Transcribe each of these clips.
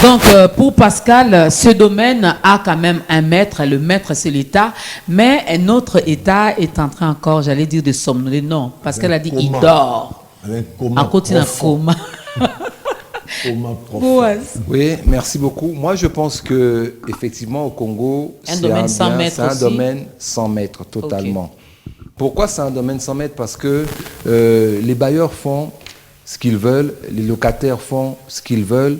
Donc, pour Pascal, ce domaine a quand même un maître. Le maître, c'est l'État. Mais un autre État est en train encore, j'allais dire, de somnoler. Non, Pascal a dit qu'il dort. En continent coma. Oui, merci beaucoup. Moi, je pense que effectivement au Congo, c'est un domaine sans maître totalement. Okay. Pourquoi c'est un domaine sans maître? Parce que les bailleurs font ce qu'ils veulent, les locataires font ce qu'ils veulent.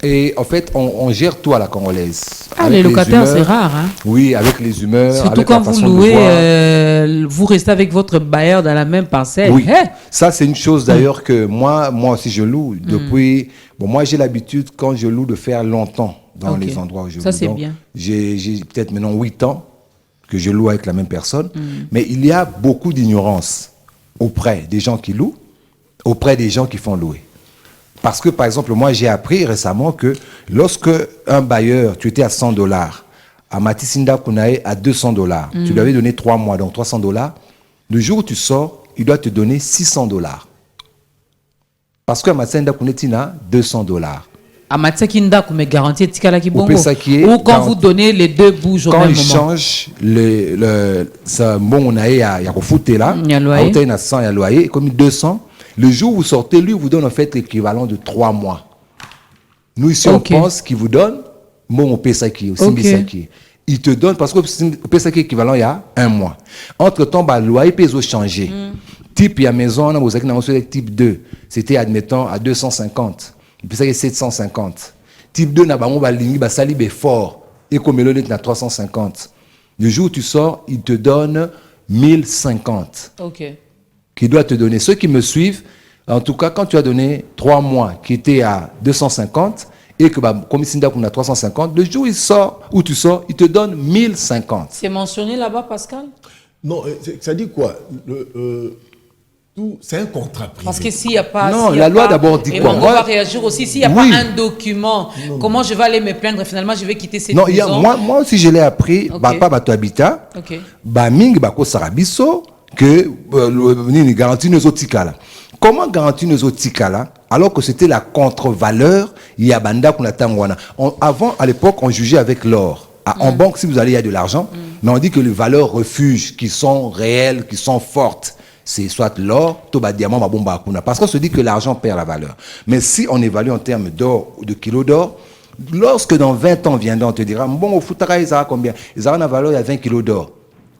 Et en fait, on gère tout à la congolaise. Les locataires, c'est rare. Hein? Oui, avec les humeurs. Surtout avec quand la vous louez, vous restez avec votre bailleur dans la même parcelle. Oui, ça c'est une chose d'ailleurs que moi aussi je loue. Depuis, moi j'ai l'habitude quand je loue de faire longtemps dans les endroits où je loue. Ça c'est bien. J'ai peut-être maintenant 8 ans que je loue avec la même personne. Mais il y a beaucoup d'ignorance auprès des gens qui louent, auprès des gens qui font louer. Parce que, par exemple, moi, j'ai appris récemment que lorsque un bailleur, tu étais à $100, à Matissinda Kunae à $200, tu lui avais donné 3 mois, donc $300, le jour où tu sors, il doit te donner $600. Parce qu'à Matissinda Kunae, tu as $200. À Matissinda Kunae, garantie Tikala Kibongo. Ou quand vous donnez les deux bouges au même moment. Quand il change, on a refouté là, on a 100 et loyer, comme 200. Le jour où vous sortez, lui vous donne en fait l'équivalent de 3 mois. Nous ici, on pense qu'il vous donne, on paie ça qui est. Il te donne, parce que on paie ça qui est équivalent il y a 1 mois. Entre-temps, le loyer peut changer. Type, il y a maison, on a besoin type 2. C'était, admettons, à 250. Puis ça, il y a 750. Type 2, on va sali fort. Et comme il est à 350. Le jour où tu sors, il te donne 1050. Ok. Qui doit te donner. Ceux qui me suivent, en tout cas, quand tu as donné 3 mois qui étaient à 250 et que comme ici, on a 350, le jour où il sort, où tu sors, il te donne 1050. C'est mentionné là-bas, Pascal? Non, ça dit quoi? C'est un contrat privé. Parce que s'il n'y a pas... Non, la loi d'abord dit quoi? On va réagir aussi. S'il n'y a pas un document, comment je vais aller me plaindre? Finalement, je vais quitter cette maison. Moi aussi, je l'ai appris. Pas bateau habitat. Ming, bako sarabiso. Que nous garantit nos autres. Comment garantir nos autres alors que c'était la contre-valeur Yabanda qu'on attend. Avant, à l'époque, on jugeait avec l'or. En banque, si vous allez, il y a de l'argent, mais on dit que les valeurs refuges qui sont réelles, qui sont fortes, c'est soit l'or, toba diamant, babomba kuna. Parce qu'on se dit que l'argent perd la valeur. Mais si on évalue en termes d'or ou de kilos d'or, lorsque dans 20 ans viendra, on te dira, bon, au Foutara, ils ont combien? Ils ont une valeur, il y a 20 kilos d'or.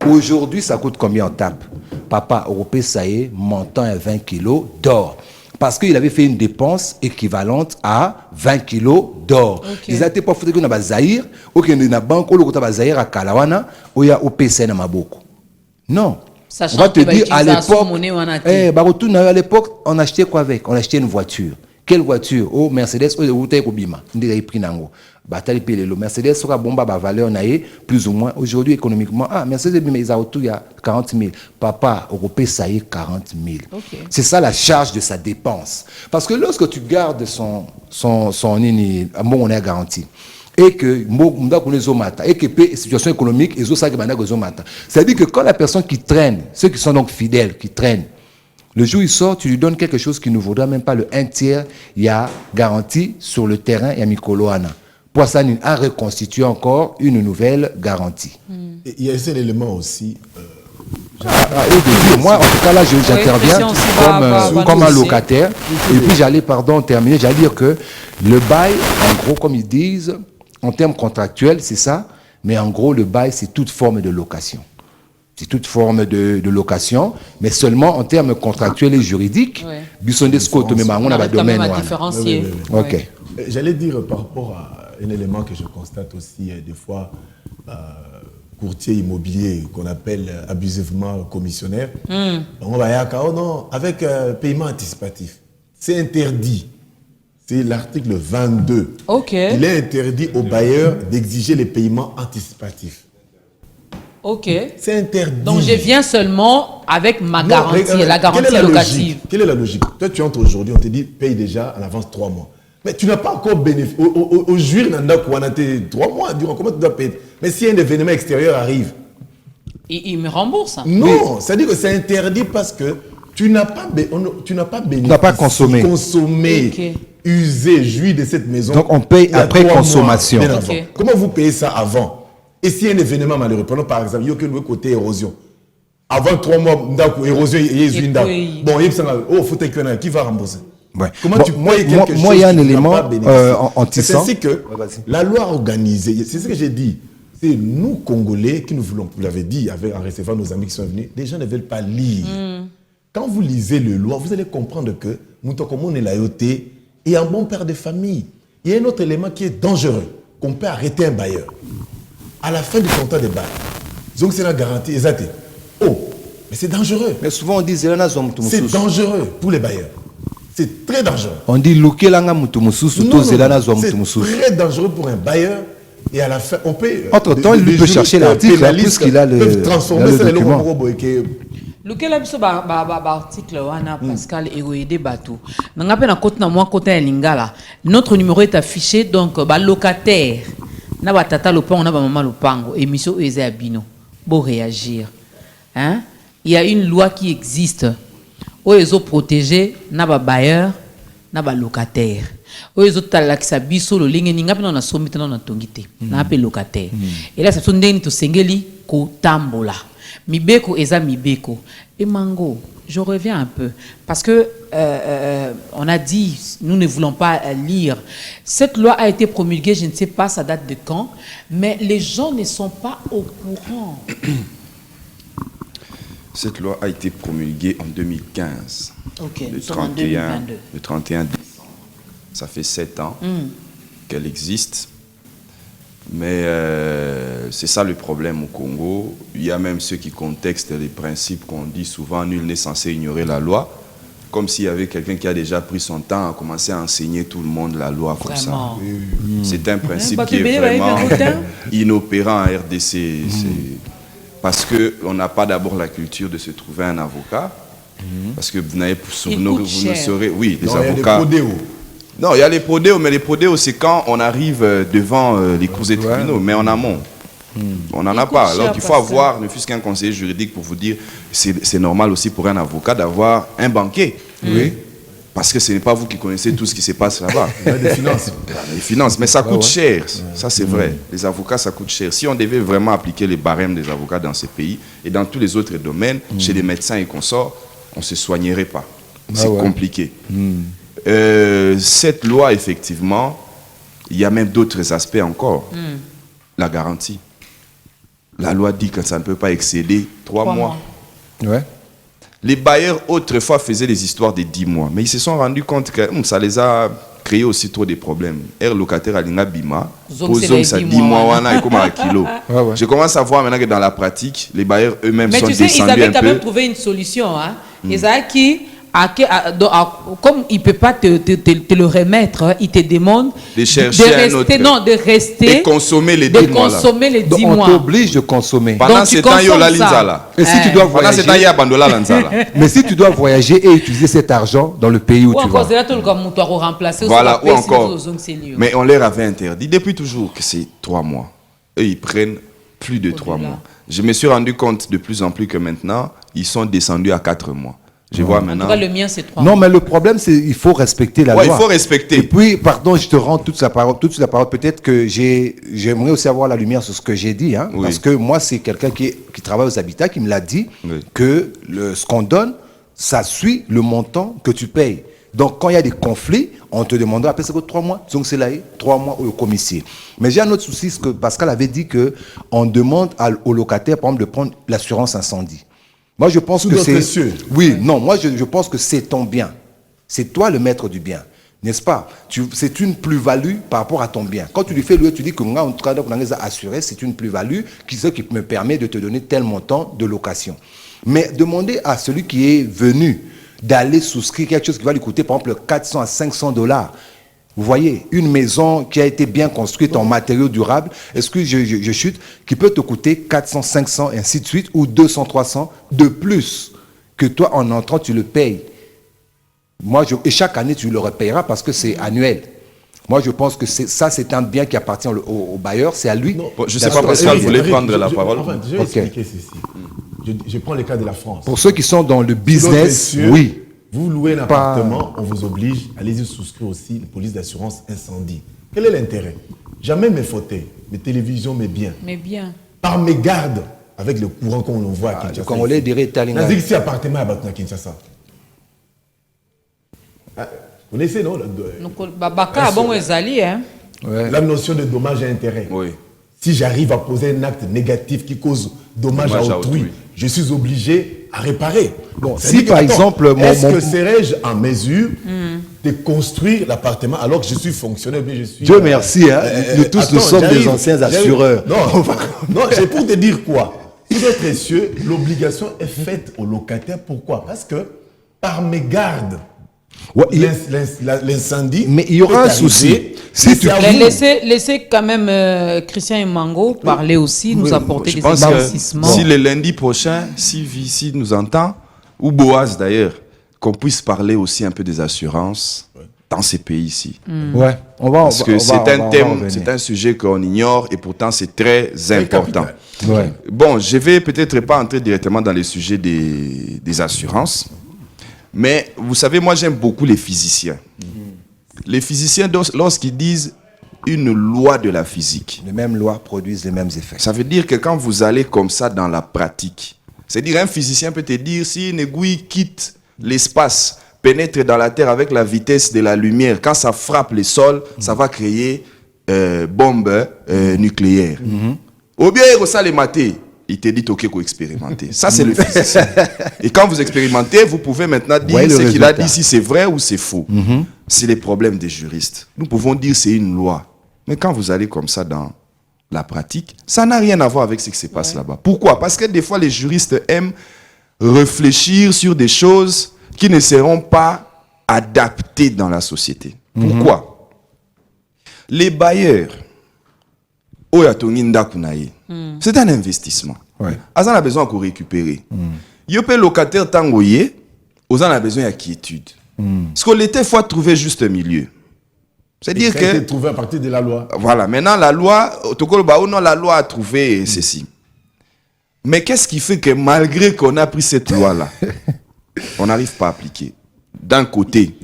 Aujourd'hui, ça coûte combien en tape? Papa, Europé, ça y est, montant à 20 kilos d'or. Parce qu'il avait fait une dépense équivalente à 20 kilos d'or. Ils n'étaient pas foutus qu'on a Zahir, ou qu'on a une banque, ou qu'on a Zahir à Kalawana, ou il y a OPC à Maboko. Non. Sachant on va te dire, à l'époque, on achetait quoi avec? On achetait une voiture. Quelle voiture? Oh, Mercedes, oh, Bima. Le Mercedes sera bomba valeur plus ou moins aujourd'hui économiquement. Mercedes ils ont autour il y a 40 000. Papa européen ça y est 40 000. C'est ça la charge de sa dépense. Parce que lorsque tu gardes son bon on est garanti et que et que situation économique et c'est-à-dire que quand la personne qui traîne, ceux qui sont donc fidèles qui traînent, le jour où il sort, tu lui donnes quelque chose qui ne vaudra même pas le 1/3. Il y a garantie sur le terrain, il y a Mikoloana. Poisson a reconstitué encore une nouvelle garantie. Il y a un élément aussi. Moi, en tout cas, là, j'interviens comme un locataire. Et puis, j'allais dire que le bail, en gros, comme ils disent, en termes contractuels, c'est ça. Mais en gros, le bail, c'est toute forme de location. C'est toute forme de location, mais seulement en termes contractuels et juridiques. On a domaine à différencier. J'allais dire par rapport à un élément que je constate aussi des fois, courtier immobilier qu'on appelle abusivement commissionnaire. On va dire, oh non, avec paiement anticipatif. C'est interdit. C'est l'article 22. Il est interdit aux bailleurs d'exiger les paiements anticipatifs. C'est interdit. Donc je viens seulement avec ma garantie, la garantie locative. Quelle est la logique? Toi, tu entres aujourd'hui, on te dit paye déjà en avance 3 mois. Mais tu n'as pas encore bénéficié. Au jury, on a 3 mois. Comment tu dois payer? Mais si un événement extérieur arrive, il me rembourse. Non, ça dit que c'est interdit parce que Tu n'as pas bénéficié. Tu n'as pas consommé. Consommé, usé, joui de cette maison. Donc on paye après consommation. Comment vous payez ça avant? Et s'il y a un événement malheureux, prenons par exemple, il y a aucun côté érosion. Avant 3 mois, érosion, il y a une bon, il faut qui va rembourser. Ouais. Comment tu payes quelque chose? Moi, il y a un élément c'est ainsi que la loi organisée, c'est ce que j'ai dit. C'est nous, Congolais, qui nous voulons, vous l'avez dit, en recevant nos amis qui sont venus, les gens ne veulent pas lire. Quand vous lisez le loi, vous allez comprendre que Moutoukomon est laïoté et un bon père de famille. Il y a un autre élément qui est dangereux, qu'on peut arrêter un bailleur. À la fin du contrat de bail, donc c'est la garantie exacte. Oh, mais c'est dangereux. Mais souvent on dit c'est dangereux pour les bailleurs. C'est très dangereux. On dit c'est très dangereux pour un bailleur. Et à la fin, on peut. Entre-temps, il peut chercher l'article puisqu'il a le document. Lequel a article Pascal et Batou. Notre numéro est affiché donc locataire. Na batata lopango na maman lopango émission Eze Abino. Beau réagir. Hein? Il y a une loi qui existe. Où ils ont protégé na bailleur na locataire. Où ils ont talakisa biso lo linge ninga pe na somité na tongité. Na pe locataire. Et là c'est son ndeni to sengeli ko tambola. Mibeko eza mibeko. Et Mango, je reviens un peu parce que on a dit nous ne voulons pas lire. Cette loi a été promulguée, je ne sais pas ça date de quand, mais les gens ne sont pas au courant. Cette loi a été promulguée en 2015. Okay, le 31 décembre. Ça fait 7 ans qu'elle existe. Mais c'est ça le problème au Congo. Il y a même ceux qui contextent les principes qu'on dit souvent, nul n'est censé ignorer la loi. Comme s'il y avait quelqu'un qui a déjà pris son temps à commencer à enseigner tout le monde la loi comme ça. C'est un principe qui est vraiment inopérant en RDC. Parce qu'on n'a pas d'abord la culture de se trouver un avocat. Parce que vous n'avez vous ne saurez... Oui, les avocats... Non, il y a les prodéos, mais les prodéos, c'est quand on arrive devant les cours des tribunaux, mais en amont. On n'en a pas. Alors il faut avoir, ne fût-ce qu'un conseiller juridique pour vous dire, c'est normal aussi pour un avocat d'avoir un banquier. Oui. Parce que ce n'est pas vous qui connaissez tout ce qui se passe là-bas. Les finances. Les finances, mais ça coûte cher. Ça, c'est vrai. Les avocats, ça coûte cher. Si on devait vraiment appliquer les barèmes des avocats dans ces pays et dans tous les autres domaines, chez les médecins et consorts, on ne se soignerait pas. C'est compliqué. Cette loi, effectivement, il y a même d'autres aspects encore. La garantie. La loi dit que ça ne peut pas excéder 3 mois. Ouais. Les bailleurs autrefois faisaient des histoires de 10 mois, mais ils se sont rendus compte que ça les a créé aussi trop de problèmes. Air locataire à l'Ingabima, posons ça 10 mois, et comme à kilo. Je commence à voir maintenant que dans la pratique, les bailleurs eux-mêmes sont descendus un peu. Mais tu sais, ils avaient quand même trouvé une solution. Hein? Ils avaient qui comme il ne peut pas te le remettre, il te demande de chercher de rester et consommer les 10 mois. Donc on t'oblige de consommer. Pendant ce temps, il y a la linzala. Et si tu dois voyager, mais si tu dois voyager et utiliser cet argent dans le pays où tu vas. Voilà, ou encore. Mais on leur avait interdit depuis toujours que c'est 3 mois. Eux, ils prennent plus de 3 mois. Je me suis rendu compte de plus en plus que maintenant, ils sont descendus à 4 mois. Je vois maintenant. En tout cas, le mien, c'est 3 mois. Non, mais le problème, c'est qu'il faut respecter la loi. Il faut respecter. Et puis, pardon, je te rends toute la parole. Peut-être que j'aimerais aussi avoir la lumière sur ce que j'ai dit. Hein, parce que moi, c'est quelqu'un qui travaille aux habitats qui me l'a dit que ce qu'on donne, ça suit le montant que tu payes. Donc, quand il y a des conflits, on te demandera après ça que 3 mois. Donc, c'est là, 3 mois au commissaire. Mais j'ai un autre souci, c'est que Pascal avait dit qu'on demande aux locataires, par exemple, de prendre l'assurance incendie. Moi, je pense que c'est... Oui, non, moi, je pense que c'est ton bien. C'est toi le maître du bien, n'est-ce pas? C'est une plus-value par rapport à ton bien. Quand tu lui fais louer, tu dis que moi, en tout cas, on les a assurés, c'est une plus-value qui me permet de te donner tel montant de location. Mais demander à celui qui est venu d'aller souscrire quelque chose qui va lui coûter, par exemple, 400 à 500 $. Vous voyez, une maison qui a été bien construite en matériaux durables, est-ce que je chute, qui peut te coûter 400, 500 et ainsi de suite, ou 200, 300 de plus que toi en entrant, tu le payes. Et chaque année, tu le repayeras parce que c'est annuel. Moi, je pense que ça, c'est un bien qui appartient au bailleur, c'est à lui. Non, je ne sais pas, Pascal voulait prendre la parole. Je vais expliquer ceci. je prends le cas de la France. Pour ceux qui sont dans le business, oui. Vous louez un appartement, on vous oblige, allez-y souscrire aussi une police d'assurance incendie. Quel est l'intérêt? Jamais mes fauteuils, mes télévisions, mes biens. Mais bien. Par mégarde, avec le courant qu'on voit à Kinshasa. Le Congolais dirait Talinga. C'est ici appartement à Kinshasa. Vous connaissez, non? La notion de dommage et intérêt. Oui. Si j'arrive à poser un acte négatif qui cause dommage à autrui, je suis obligé à réparer. Bon, si par exemple... Est-ce que serais-je en mesure de construire l'appartement alors que je suis fonctionnaire, mais je suis... Dieu merci, hein, nous tous, nous sommes des anciens assureurs. Non, c'est pour te dire quoi? Pour être précieux, l'obligation est faite au locataire. Pourquoi? Parce que par mégarde, l'incendie... Mais il y aura un souci. Si tu laissez quand même Christian et Mango parler aussi, nous apporter des éclaircissements. Si le lundi prochain, si Vici nous entend, ou Boaz d'ailleurs, qu'on puisse parler aussi un peu des assurances dans ces pays ici. Ouais, parce que c'est un thème, c'est un sujet qu'on ignore et pourtant c'est très important. Ouais. Bon, je vais peut-être pas entrer directement dans les sujets des assurances, mais vous savez, moi j'aime beaucoup les physiciens. Les physiciens, lorsqu'ils disent une loi de la physique, les mêmes lois produisent les mêmes effets. Ça veut dire que quand vous allez comme ça dans la pratique, c'est-à-dire un physicien peut te dire si une aiguille quitte l'espace, pénètre dans la terre avec la vitesse de la lumière, quand ça frappe le sol, ça va créer bombe nucléaire. Ou bien ça les maté, il te dit ok qu'on expérimenter. Ça c'est le physicien. Et quand vous expérimentez, vous pouvez maintenant dire ce qu'il a dit, si c'est vrai ou c'est faux. C'est les problèmes des juristes. Nous pouvons dire c'est une loi. Mais quand vous allez comme ça dans la pratique, ça n'a rien à voir avec ce qui se passe là-bas. Pourquoi? Parce que des fois les juristes aiment réfléchir sur des choses qui ne seront pas adaptées dans la société. Pourquoi? Les bailleurs, c'est un investissement. Ils ont besoin de récupérer. Ils peuvent locataire tangoyer, ils ont besoin de quiétude. Parce que l'État faut trouver juste milieu. C'est-à-dire que trouvé à partir de la loi. Voilà, maintenant la loi, la loi a trouvé ceci. Mais qu'est-ce qui fait que malgré qu'on a pris cette loi-là, on n'arrive pas à appliquer? D'un côté,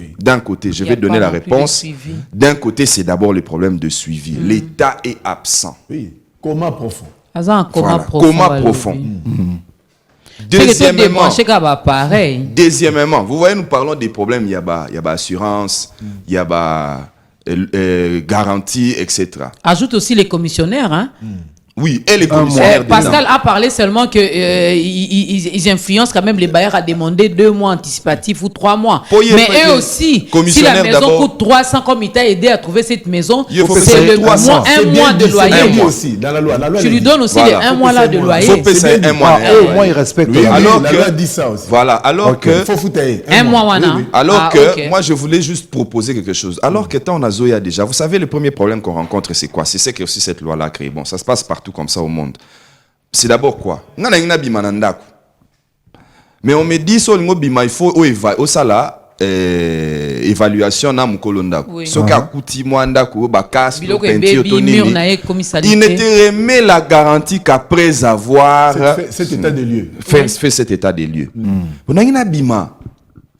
je vais donner la réponse. D'un côté, c'est d'abord le problème de suivi. L'État est absent. Oui, coma profond. Coma profond. Deuxièmement, vous voyez, nous parlons des problèmes, il y a assurance, il y a garantie, etc. Ajoute aussi les commissionnaires, hein? Oui, et les commissionnaires. Pascal a parlé seulement que ils influencent quand même les bailleurs à demander 2 mois anticipatifs ou 3 mois. Mais eux aussi, si la maison coûte 300, comme il t'a aidé à trouver cette maison, c'est un mois de loyer. Aussi, dans la loi. Tu lui donnes aussi les 1 mois là de loyer. Il faut payer un mois. Au moins, il respecte. Alors la loi dit ça aussi. Voilà, alors que... faut foutre un mois. Alors que, moi, je voulais juste proposer quelque chose. Alors que tant on a Zoya déjà, vous savez, le premier problème qu'on rencontre, c'est quoi? C'est que aussi cette loi-là crée. Bon, ça se passe partout comme ça au monde. C'est d'abord quoi? Mais on me dit il faut évaluation na mukolonda. Ce qu'a coûté moi ndako bakas il ne te remet la garantie qu'après avoir cet état de lieu. Fait cet état de lieu.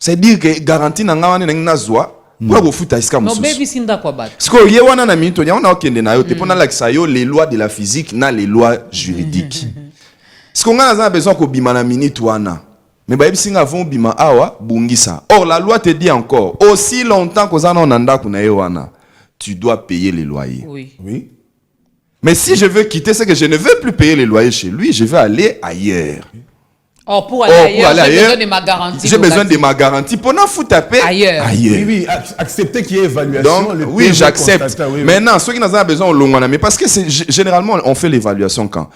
C'est-à-dire que garantie nanga na zwa pour vous foutre iska mususu. Non, baby sinda kwa bat. Parce que yewana na minto ya na okende na yo te pona la kisayo les lois de la physique na les lois juridiques. Parce qu'on a besoin ko bima na minute wana. Mais baby singa vont bima awa bungisa. Or la loi te dit encore aussi longtemps que zana onanda kuna yo wana, tu dois payer les loyers. Oui. Mais si je veux quitter, c'est que je ne veux plus payer les loyers chez lui, je vais aller ailleurs. Pour aller ailleurs, j'ai besoin de ma garantie. J'ai besoin de ma garantie. Pour n'en foutre taper ailleurs. Oui, accepter qu'il y ait évaluation. Donc, oui, j'accepte. Maintenant, ceux qui n'ont pas besoin, mais parce que généralement, on fait l'évaluation quand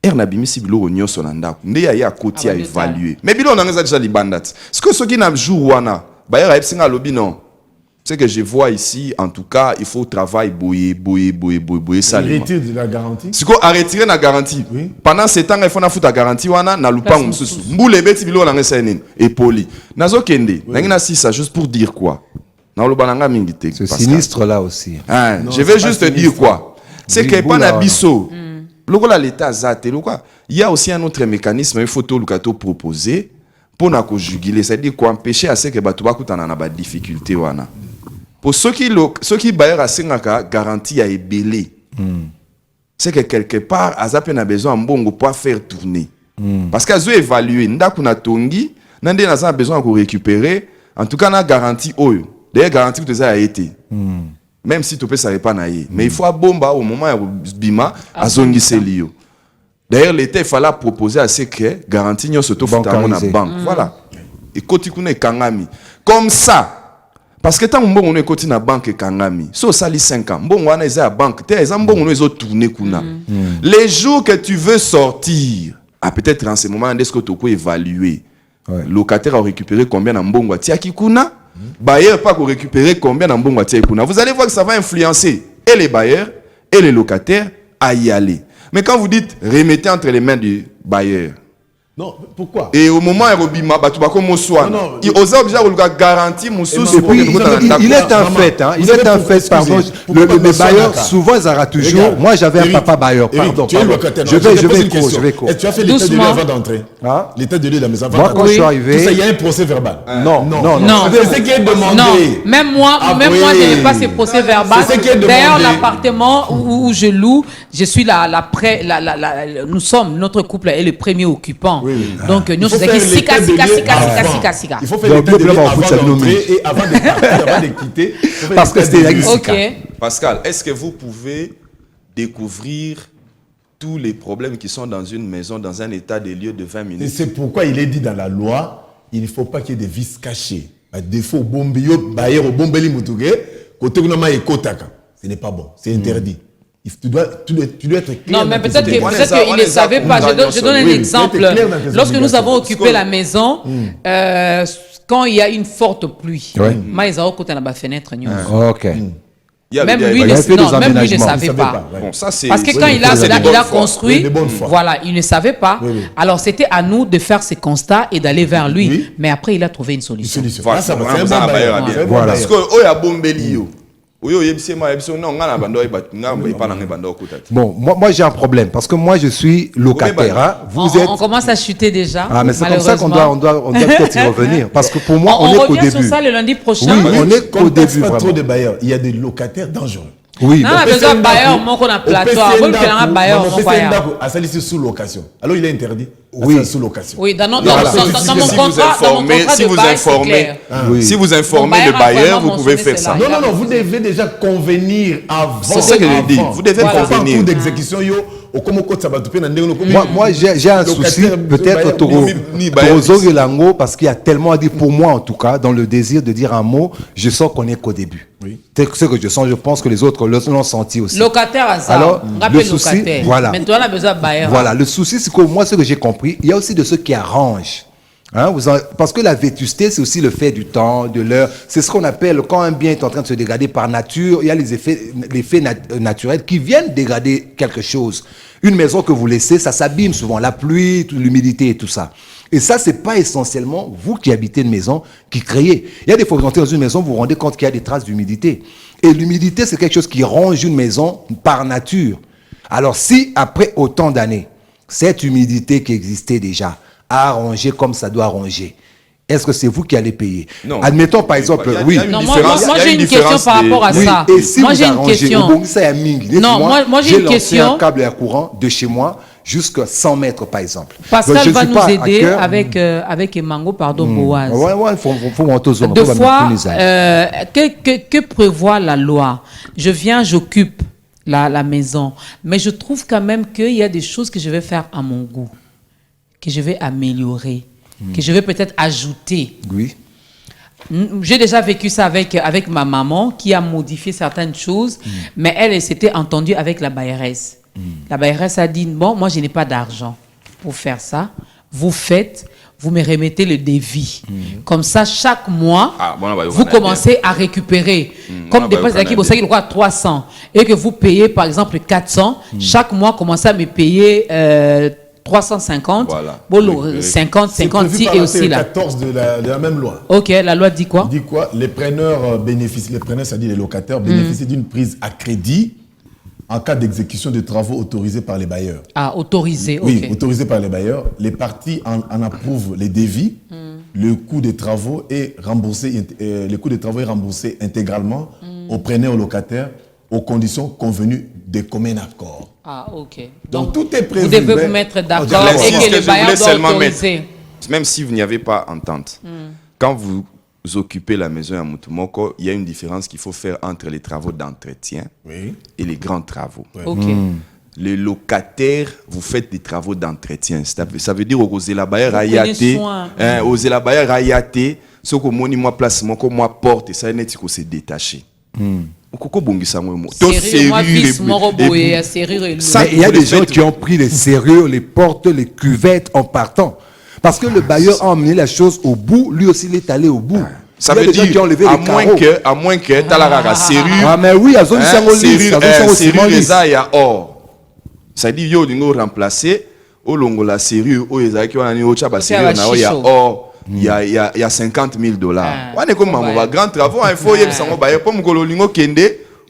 Ernabimi si bilo onyo sonanda, ndé ya côté à évaluer. Mais bilo on a déjà les bandat. Ce que ceux qui n'ont jour wana, bayer a epsinga lobby non. C'est que je vois ici, en tout cas, il faut travailler, bouiller, ça. Retirer de la garantie. C'est quoi, retirer la garantie. Oui. Pendant ce temps, il faut foutre la garantie, wana, na lupa msusu. Mboule beti bilo na ngesainen. Et poli. Nazo kende. Nangina si ça, juste pour dire quoi. Na olobananga mingite. Ce sinistre là aussi. Je vais juste te dire quoi. C'est que pas na biso. l'État zate, il y a aussi un autre mécanisme, il faut tout le proposer pour nous juguler, c'est-à-dire qu'on empêcher à ce que tu aies des difficultés. Pour ceux qui baillent à Singaka, garantie à ébélé. C'est que quelque part, ils ont besoin de pouvoir faire tourner. Parce qu'ils ont évalué, nous avons besoin de récupérer, en tout cas, on a garantie. D'ailleurs, garantie que tu as été. Même si tu peux ça pas naïe. Mais il faut bomba au moment où bima à zongi selio. D'ailleurs, l'État il fallait proposer à ce que garantie n'y surtout dans la banque. Voilà. Et côté kune kangami. Comme ça. Parce que tant on est côté na banque kangami. So sali 5 ans. Bon on est à banque. T'es bon on est tourner kuna. Les jours que tu veux sortir, peut-être en ce moment est-ce que tu peux évaluer. Locataire a récupéré combien en bon tia kikuna? Bailleur pas pour récupérer combien en bon tia kikuna. Vous allez voir que ça va influencer et les bailleurs et les locataires à y aller. Mais quand vous dites remettez entre les mains du bailleur. Non, pourquoi? Et au moment où il osa obligé à garantir mon sous. Il est un fait, hein. Il est un fait, pardon. Les bailleurs, souvent, ils arrêtent toujours. Moi, j'avais un papa bailleur. Pardon. Je vais court. Tu as fait l'état de lieu avant d'entrer. L'état de lieu de la maison. Moi, quand je suis arrivé. Il y a un procès verbal. Non. C'est ce qui est demandé. Non, même moi, je n'ai pas ce procès verbal. D'ailleurs, l'appartement où je loue, je suis nous sommes, notre couple est le premier occupant. Donc, nous sommes sika. Il faut faire l'état de lieu avant d'entrer et avant de quitter. Parce que c'était Pascal, est-ce que vous pouvez découvrir tous les problèmes qui sont dans une maison, dans un état de lieu de 20 minutes? Et c'est pourquoi il est dit dans la loi, il ne faut pas qu'il y ait des vices cachés. À défaut, bombio, bayer au bombeli mutuge, côté gunama et kotaka. Ce n'est pas bon, c'est interdit. Tu dois être clair. Non, mais peut-être qu'il ne le savait pas. Je donne un exemple. Lorsque nous avons occupé la maison, quand il y a une forte pluie, ils ont côté la fenêtre. Ok. Même lui, je ne savais pas. Parce que quand il a construit, voilà, il ne savait pas. Alors c'était à nous de faire ce constat et d'aller vers lui. Mais après, il a trouvé une solution. Voilà. Parce que il y a bombeli. Bon, moi j'ai un problème parce que moi je suis locataire. Hein. On commence à chuter déjà. Ah, mais c'est comme ça qu'on doit peut-être y revenir. Parce que pour moi, on est qu'au début. On revient sur ça le lundi prochain. Oui, on est qu'au début. Pas trop de bailleurs. Il y a des locataires dangereux. Oui. Non, on a besoin de bailleurs, on a plateau. On veut faire un bailleur, on va à ça, c'est sous location. Alors il est interdit. Oui, sous location. Oui, dans mon contrat, si vous informez le bailleur, vous pouvez faire ça. Non, vous devez déjà convenir avant. C'est ce que je dis. Vous devez convenir. D'exécution, moi j'ai un souci, peut-être Torozo Lango, parce qu'il y a tellement à dire pour moi, en tout cas, dans le désir de dire un mot, je sens qu'on est qu'au début. C'est ce que je sens, je pense que les autres l'ont senti aussi. Locataire à ça. Alors, le souci, voilà. Maintenant, on a besoin de bailleur. Voilà, le souci, c'est que moi, ce que j'ai compris, il y a aussi de ceux qui arrangent. Hein, parce que la vétusté, c'est aussi le fait du temps, de l'heure. C'est ce qu'on appelle, quand un bien est en train de se dégrader par nature, il y a les effets naturels qui viennent dégrader quelque chose. Une maison que vous laissez, ça s'abîme souvent, la pluie, l'humidité et tout ça. Et ça, c'est pas essentiellement vous qui habitez une maison qui créez. Il y a des fois, vous entrez dans une maison, vous vous rendez compte qu'il y a des traces d'humidité. Et l'humidité, c'est quelque chose qui ronge une maison par nature. Alors, si après autant d'années, cette humidité qui existait déjà a rongé comme ça doit ronger, est-ce que c'est vous qui allez payer? Non. Admettons par exemple, oui. Non, moi j'ai une question par rapport à ça. Et si moi j'ai une question. Moi j'ai une question. J'ai lancé un câble à courant de chez moi jusqu'à 100 mètres par exemple. Pascal va nous aider avec Emango, pardon, Boaz. Ouais, faut monter aux hommes. Deux fois, que prévoit la loi? Je viens, j'occupe la maison, mais je trouve quand même qu'il y a des choses que je vais faire à mon goût, que je vais améliorer, que je vais peut-être ajouter. Oui. J'ai déjà vécu ça avec ma maman qui a modifié certaines choses, mais elle s'était entendue avec la bailleresse. La bailleresse a dit, bon, moi je n'ai pas d'argent pour faire ça, vous faites, vous me remettez le devis. Comme ça, chaque mois, vous commencez à récupérer. Comme dépense d'acquis, vous savez, 300. Et que vous payez, par exemple, 400. Chaque mois, commencez à me payer 350. Voilà. Bon, 50, 56 et aussi là. 14 de la même loi. Ok, la loi dit quoi? Dit quoi? Les preneurs bénéficient, c'est-à-dire les locataires bénéficient d'une prise à crédit en cas d'exécution de travaux autorisés par les bailleurs. Ah, autorisés, ok. Oui, autorisés par les bailleurs. Les parties en approuvent les devis. Le coût des travaux est remboursé, intégralement au preneur locataire aux conditions convenues de commun accord. Ah, ok. Donc tout est prévu. Vous devez vous mettre d'accord et que les bailleurs doivent autoriser. Même si vous n'y avez pas entente, quand vous occupez la maison à Mutumoko, il y a une différence qu'il faut faire entre les travaux d'entretien et les grands travaux. Ok. Les locataires, vous faites des travaux d'entretien. Ça veut dire aux élabayeurs ayate, aux élabayeurs ayate, ce que moi place, moi porte, ça n'est que c'est détaché. Il y a des gens qui ont pris les serrures, les portes, les cuvettes en partant. Parce que le bailleur a emmené la chose au bout, lui aussi il est allé au bout. Ça veut dire à moins que tu as la serrure. Ah mais oui, à zone serrure les a or. Ça dit yo dingo remplacer au longo la serrure au ezaki wana ni ocha ba serrure na o ya or. Il y a 50 000 $. On est comme un grand travaux, il faut y aller pour me kende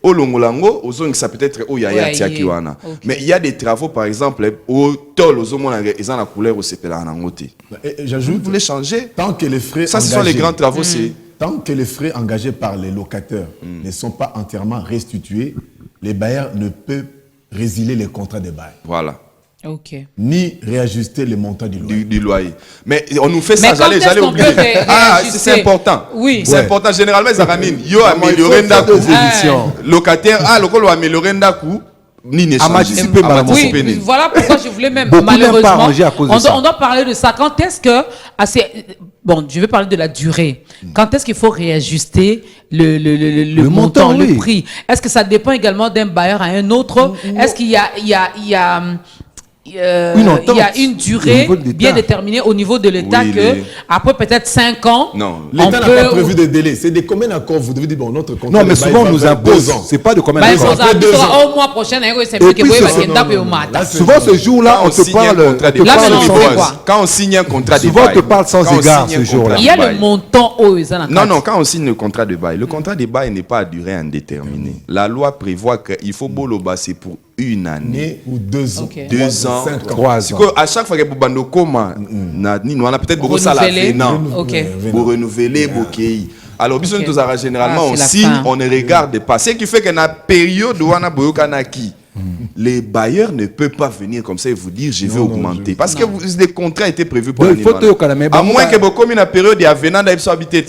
au longolango, aux zones ça peut être au yaya tiakiwana. Mais il y a des travaux par exemple au tol aux zones ils ont la couleur au sepela en angoté. J'ajoute, vous voulez changer tant que les frais ça, ce sont les grands travaux, c'est tant que les frais engagés par les locataires ne sont pas entièrement restitués, les bailleurs ne peuvent résilier les contrats de bail. Voilà. Okay. Ni réajuster le montant du loyer. Mais on nous fait ça, j'allais oublier. Ah, c'est important. Oui. C'est important. Généralement, ça ramène. Yo amélioré d'acoup. Locataire, le amélioré d'acoup. Oui, voilà pourquoi je voulais même, malheureusement, on doit parler de ça. Quand est-ce que, bon, je vais parler de la durée. Quand est-ce qu'il faut réajuster le montant, le prix? Est-ce que ça dépend également d'un bailleur à un autre? Est-ce qu'il y a une durée bien déterminée au niveau de l'État après peut-être 5 ans. Non, l'État n'a pas prévu de délai. C'est des communs accords. Vous devez dire bon, notre contrat. Non, mais souvent on nous impose. C'est pas de communs accords. Au mois prochain, souvent ce jour-là, on te parle. Quand on signe un contrat de bail, souvent on te parle sans égard ce jour-là. Il y a le montant au. Non, quand on signe le contrat de bail, le contrat de bail n'est pas à durée indéterminée. La loi prévoit qu'il faut boloba, c'est pour une année ou 2 ans. 2 ans, 3 ans. À chaque fois que vous bando comment, on a peut-être beaucoup ça la pour renouveler, alors généralement on signe, on ne regarde pas. Ce qui fait que dans la période où on a boyokanaki, les bailleurs ne peuvent pas venir comme ça et vous dire je vais augmenter. Parce que les contrats étaient prévus pour l'année. À moins que beaucoup de la période il y a venant d'habiter.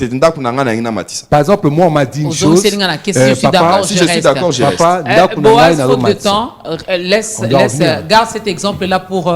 Par exemple, moi on m'a dit une chose. Si je suis d'accord, je reste. Boaz, faute de temps, garde cet exemple-là pour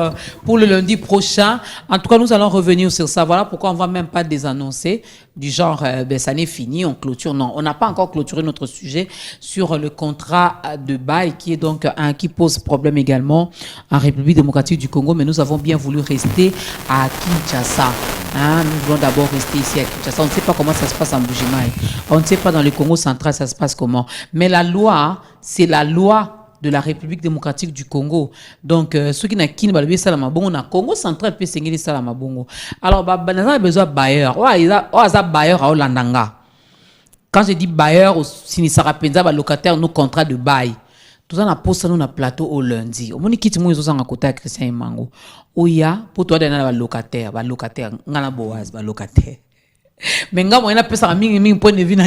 le lundi prochain. En tout cas, nous allons revenir sur ça. Voilà pourquoi on ne va même pas désannoncer du genre, ça n'est fini, on clôture. Non, on n'a pas encore clôturé notre sujet sur le contrat de bail qui est donc qui pose problème également en République démocratique du Congo, mais nous avons bien voulu rester à Kinshasa. Nous voulons d'abord rester ici à Kinshasa. On ne sait pas comment ça se passe en Bujimaï. On ne sait pas dans le Congo central ça se passe comment. Mais la loi, c'est la loi de la République démocratique du Congo. Donc, ceux qui n'ont pas Salamabongo, na Congo central peut s'engager Salamabongo. Alors, on a besoin de bailleurs. On a bailleurs à Olandanga. Quand je dis bailleurs, Sinisara Penza, locataire, nos contrats de bail. Tout ça, on a posé sur notre plateau au lundi. On a quitté mon à côté de Christian Imango. Oya, pour toi, on a locataire, on a Boaz, locataire. Mais on a peu ça point de vue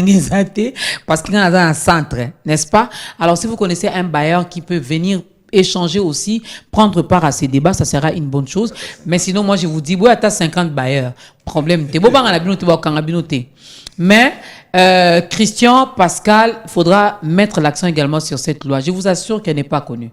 parce qu'il y a un centre, n'est-ce pas? Alors, si vous connaissez un bailleur qui peut venir échanger aussi, prendre part à ces débats, ça sera une bonne chose. Mais sinon, moi, je vous dis, ouais, tu as 50 bailleurs. Problème. Mais, Christian, Pascal, il faudra mettre l'accent également sur cette loi. Je vous assure qu'elle n'est pas connue.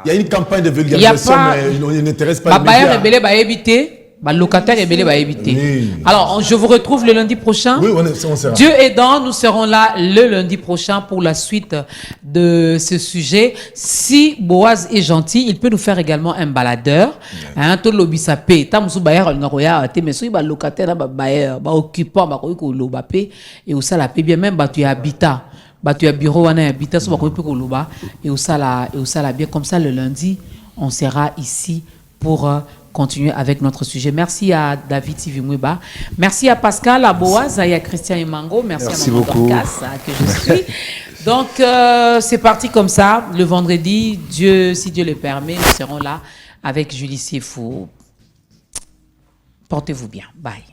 Il y a une campagne de vulgarisation, mais il n'intéresse pas les médias. Locataire et belé va éviter. Oui. Alors, je vous retrouve le lundi prochain. Oui, on sera. Dieu aidant, nous serons là le lundi prochain pour la suite de ce sujet. Si Boaz est gentil, il peut nous faire également un baladeur. Tout le lobby Tamsou Bayer, on a mais si locataire, Bayer, occupant, et où ça la paie bien même, tu habitat. Tu as bureau, on a habitat, et où ça la bien. Comme ça, le lundi, on sera ici pour continuer avec notre sujet. Merci à David Tivimoueba. Merci à Pascal, à Boaz, et à Christian Imango. Merci à Maman Dorcas, que je suis. Donc, c'est parti comme ça. Le vendredi, si Dieu le permet, nous serons là avec Julie Siefou. Portez-vous bien. Bye.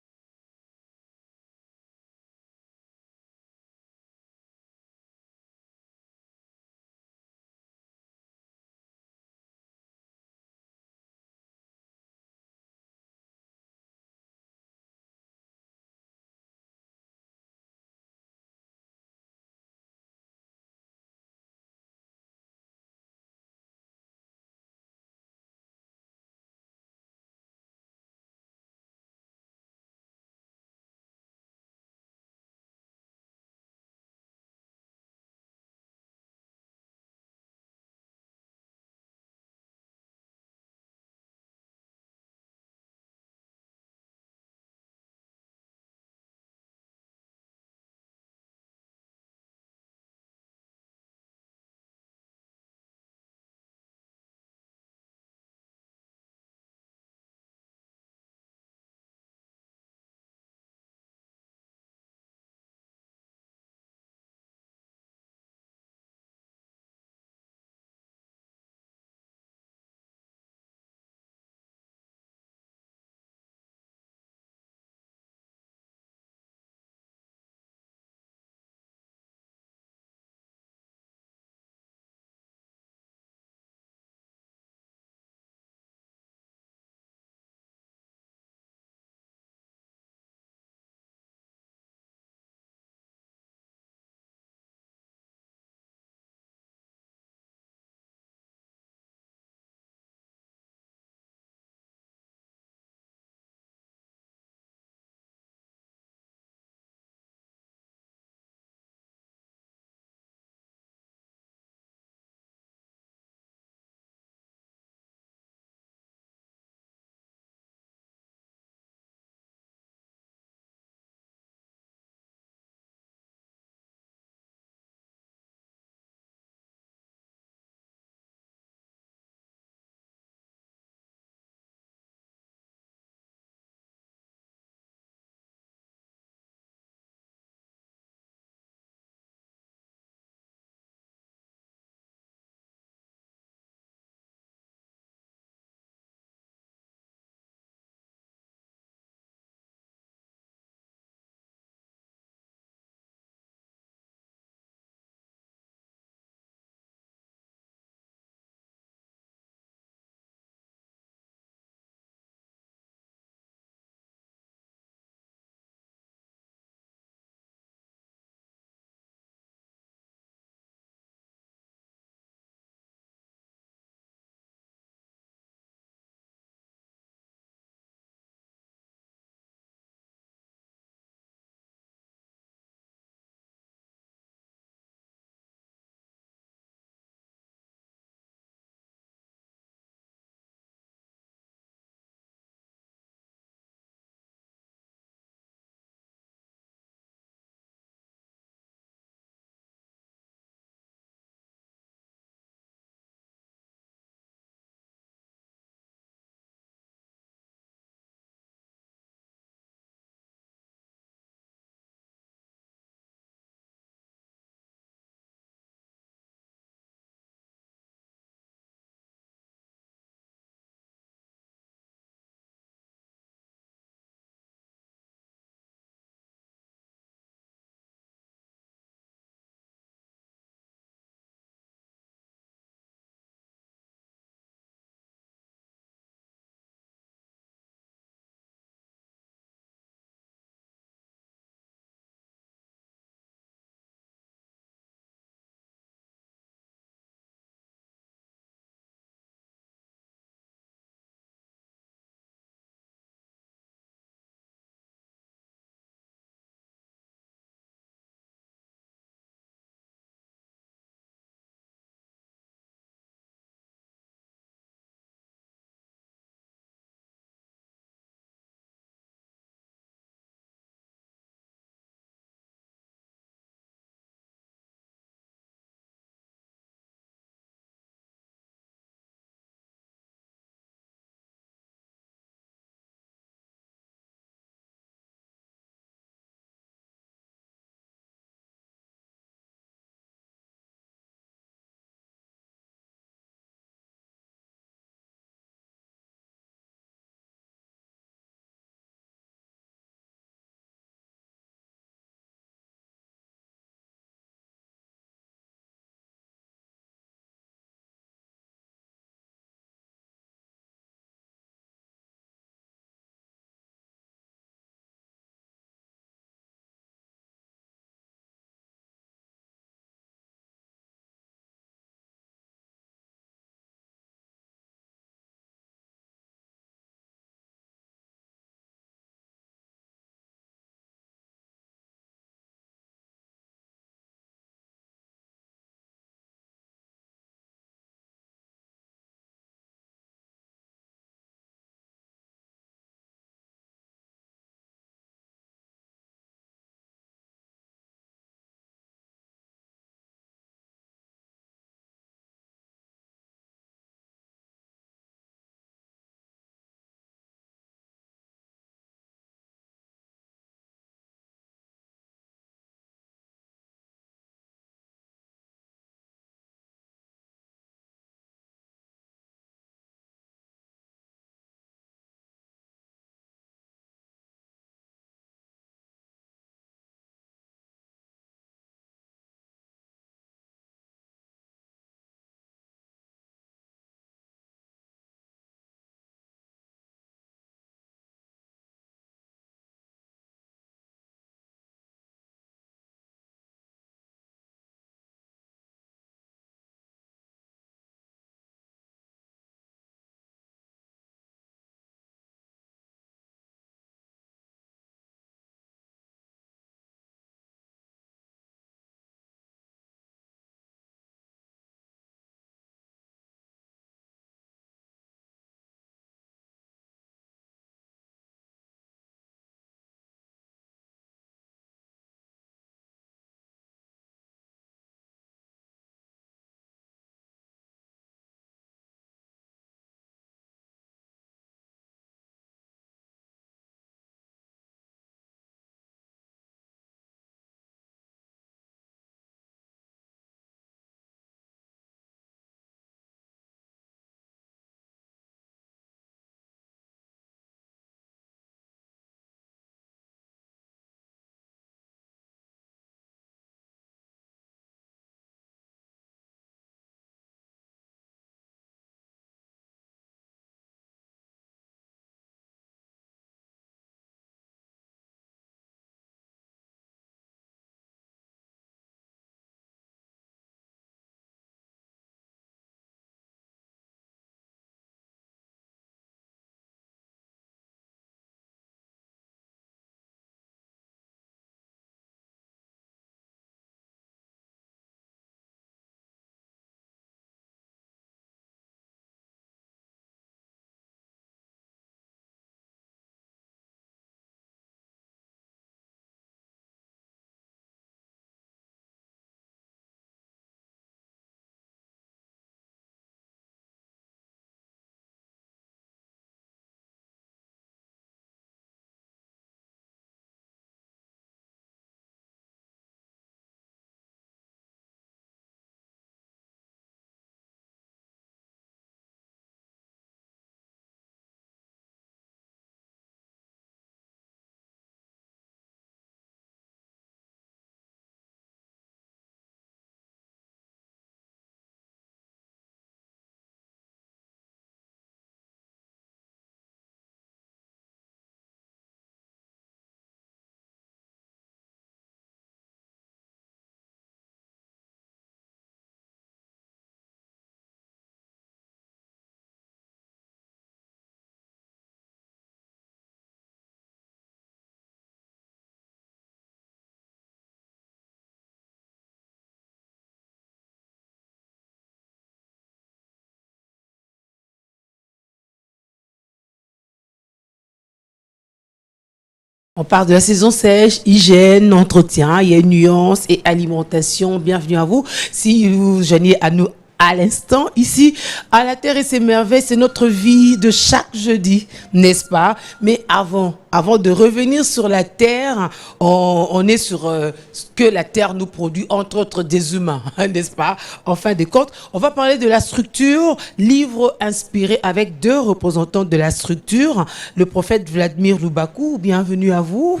On parle de la saison sèche, hygiène, entretien, il y a nuances et alimentation. Bienvenue à vous. Si vous joignez à nous à l'instant, ici, à La Terre et ses merveilles, c'est notre vie de chaque jeudi, n'est-ce pas? Mais avant de revenir sur la Terre, on est sur ce que la Terre nous produit, entre autres des humains, n'est-ce pas? En fin de compte, on va parler de la structure, livre inspiré avec 2 représentants de la structure, le prophète Vladimir Lubakou, bienvenue à vous.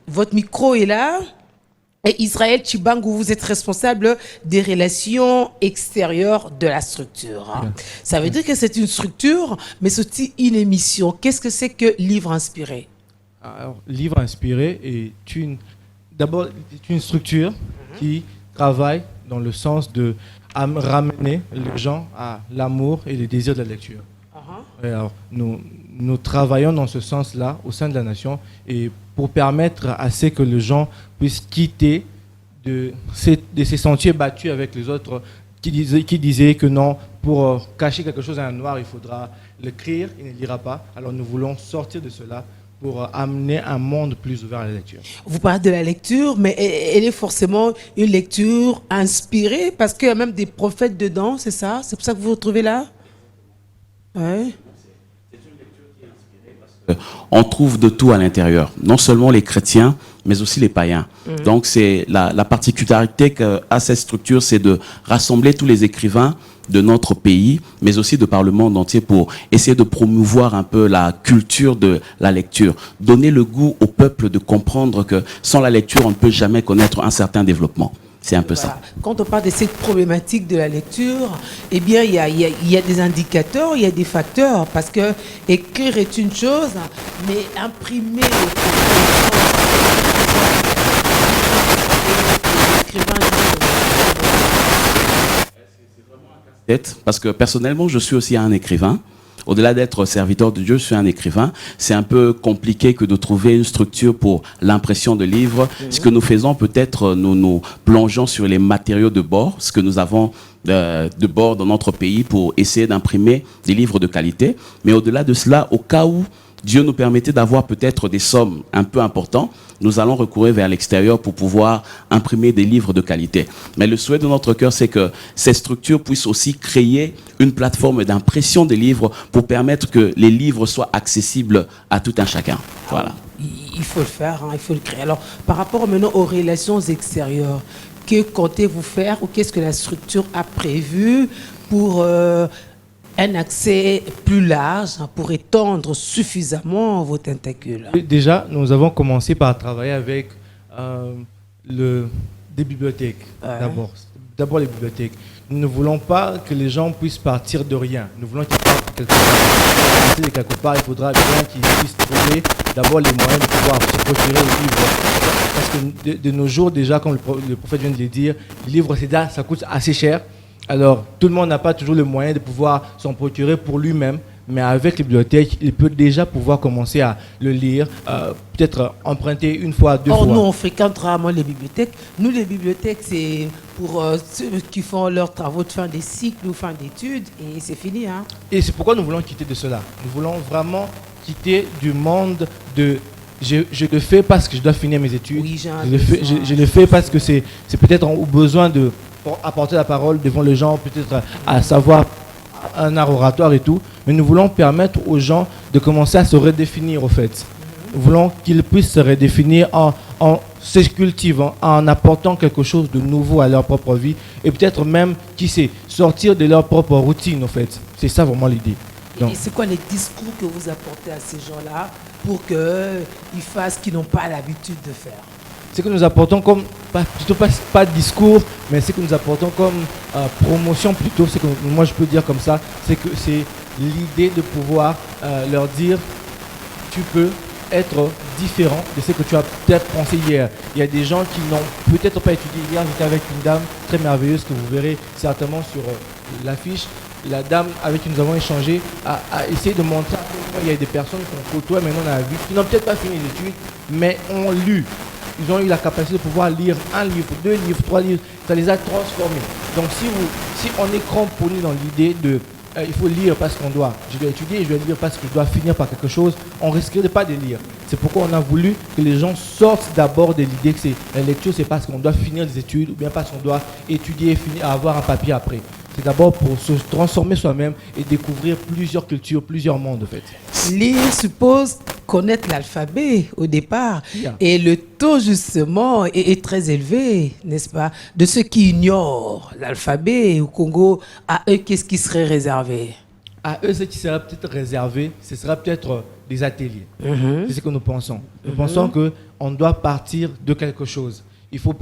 Votre micro est là. Et Israël Chibangu, vous êtes responsable des relations extérieures de la structure. Hein. Ça veut dire que c'est une structure, mais c'est aussi une émission. Qu'est-ce que c'est que Livre Inspiré? Alors, Livre Inspiré est une structure qui travaille dans le sens de ramener les gens à l'amour et le désir de la lecture. Et alors, nous travaillons dans ce sens-là au sein de la nation et pour permettre à ce que les gens puissent quitter de ces sentiers battus avec les autres qui disaient que non, pour cacher quelque chose dans un noir, il faudra l'écrire, il ne lira pas. Alors nous voulons sortir de cela pour amener un monde plus ouvert à la lecture. Vous parlez de la lecture, mais elle est forcément une lecture inspirée parce qu'il y a même des prophètes dedans, c'est ça? C'est pour ça que vous vous retrouvez là? Ouais. On trouve de tout à l'intérieur, non seulement les chrétiens, mais aussi les païens. Donc c'est la particularité qu'a cette structure, c'est de rassembler tous les écrivains de notre pays, mais aussi de par le monde entier pour essayer de promouvoir un peu la culture de la lecture, donner le goût au peuple de comprendre que sans la lecture, on ne peut jamais connaître un certain développement. C'est un peu ça. Quand on parle de cette problématique de la lecture, eh bien, il y a des indicateurs, il y a des facteurs, parce que écrire est une chose, mais imprimer parce que personnellement, je suis aussi un écrivain. Au-delà d'être serviteur de Dieu, je suis un écrivain. C'est un peu compliqué que de trouver une structure pour l'impression de livres. Ce que nous faisons, peut-être, nous plongeons sur les matériaux de bord, ce que nous avons de bord dans notre pays pour essayer d'imprimer des livres de qualité. Mais au-delà de cela, au cas où Dieu nous permettait d'avoir peut-être des sommes un peu importantes, nous allons recourir vers l'extérieur pour pouvoir imprimer des livres de qualité. Mais le souhait de notre cœur, c'est que ces structures puissent aussi créer une plateforme d'impression des livres pour permettre que les livres soient accessibles à tout un chacun. Voilà. Il faut le faire, hein, il faut le créer. Alors, par rapport maintenant aux relations extérieures, que comptez-vous faire ou qu'est-ce que la structure a prévu pour un accès plus large pour étendre suffisamment vos tentacules? Déjà, nous avons commencé par travailler avec des bibliothèques. D'abord les bibliothèques. Nous ne voulons pas que les gens puissent partir de rien. Nous voulons qu'ils partent quelque part. Il faudra bien qu'ils puissent trouver d'abord les moyens de pouvoir se procurer les livres. Parce que de nos jours, déjà, comme le prophète vient de le dire, les livres, ça coûte assez cher. Alors, tout le monde n'a pas toujours le moyen de pouvoir s'en procurer pour lui-même, mais avec les bibliothèques, il peut déjà pouvoir commencer à le lire, peut-être emprunter une fois, 2 fois. Nous, on fréquente rarement les bibliothèques. Nous, les bibliothèques, c'est pour ceux qui font leurs travaux de fin des cycles ou fin d'études, et c'est fini. Hein. Et c'est pourquoi nous voulons quitter de cela. Nous voulons vraiment quitter du monde de... Je le fais parce que je dois finir mes études. Oui, je le fais parce que c'est peut-être au besoin de... pour apporter la parole devant les gens, peut-être à savoir un art oratoire et tout, mais nous voulons permettre aux gens de commencer à se redéfinir au fait. Nous voulons qu'ils puissent se redéfinir en se cultivant, en apportant quelque chose de nouveau à leur propre vie et peut-être même, qui sait, sortir de leur propre routine au fait. C'est ça vraiment l'idée. Et c'est quoi les discours que vous apportez à ces gens-là pour qu'ils fassent ce qu'ils n'ont pas l'habitude de faire? Ce que nous apportons comme, plutôt pas discours, mais ce que nous apportons comme promotion plutôt, c'est que moi je peux dire comme ça, c'est que c'est l'idée de pouvoir leur dire tu peux être différent de ce que tu as peut-être pensé hier. Il y a des gens qui n'ont peut-être pas étudié hier. J'étais avec une dame très merveilleuse que vous verrez certainement sur l'affiche. La dame avec qui nous avons échangé a essayé de montrer à quel point il y a des personnes qu'on côtoie maintenant dans la vie qui n'ont peut-être pas fini les études, mais ont lu. Ils ont eu la capacité de pouvoir lire 1 livre, 2 livres, 3 livres. Ça les a transformés. Donc si on est cramponné dans l'idée de il faut lire parce qu'on doit. Je dois étudier, je dois lire parce que je dois finir par quelque chose. On risquerait pas de lire. C'est pourquoi on a voulu que les gens sortent d'abord de l'idée que la lecture, c'est parce qu'on doit finir les études ou bien parce qu'on doit étudier et finir, avoir un papier après. C'est d'abord pour se transformer soi-même et découvrir plusieurs cultures, plusieurs mondes en fait. Lire suppose connaître l'alphabet au départ. Yeah. Et le taux justement est très élevé, n'est-ce pas? De ceux qui ignorent l'alphabet au Congo, à eux, qu'est-ce qui serait réservé? À eux, ce qui sera peut-être réservé, ce sera peut-être des ateliers. C'est ce que nous pensons. Nous pensons qu'on doit partir de quelque chose. Il faut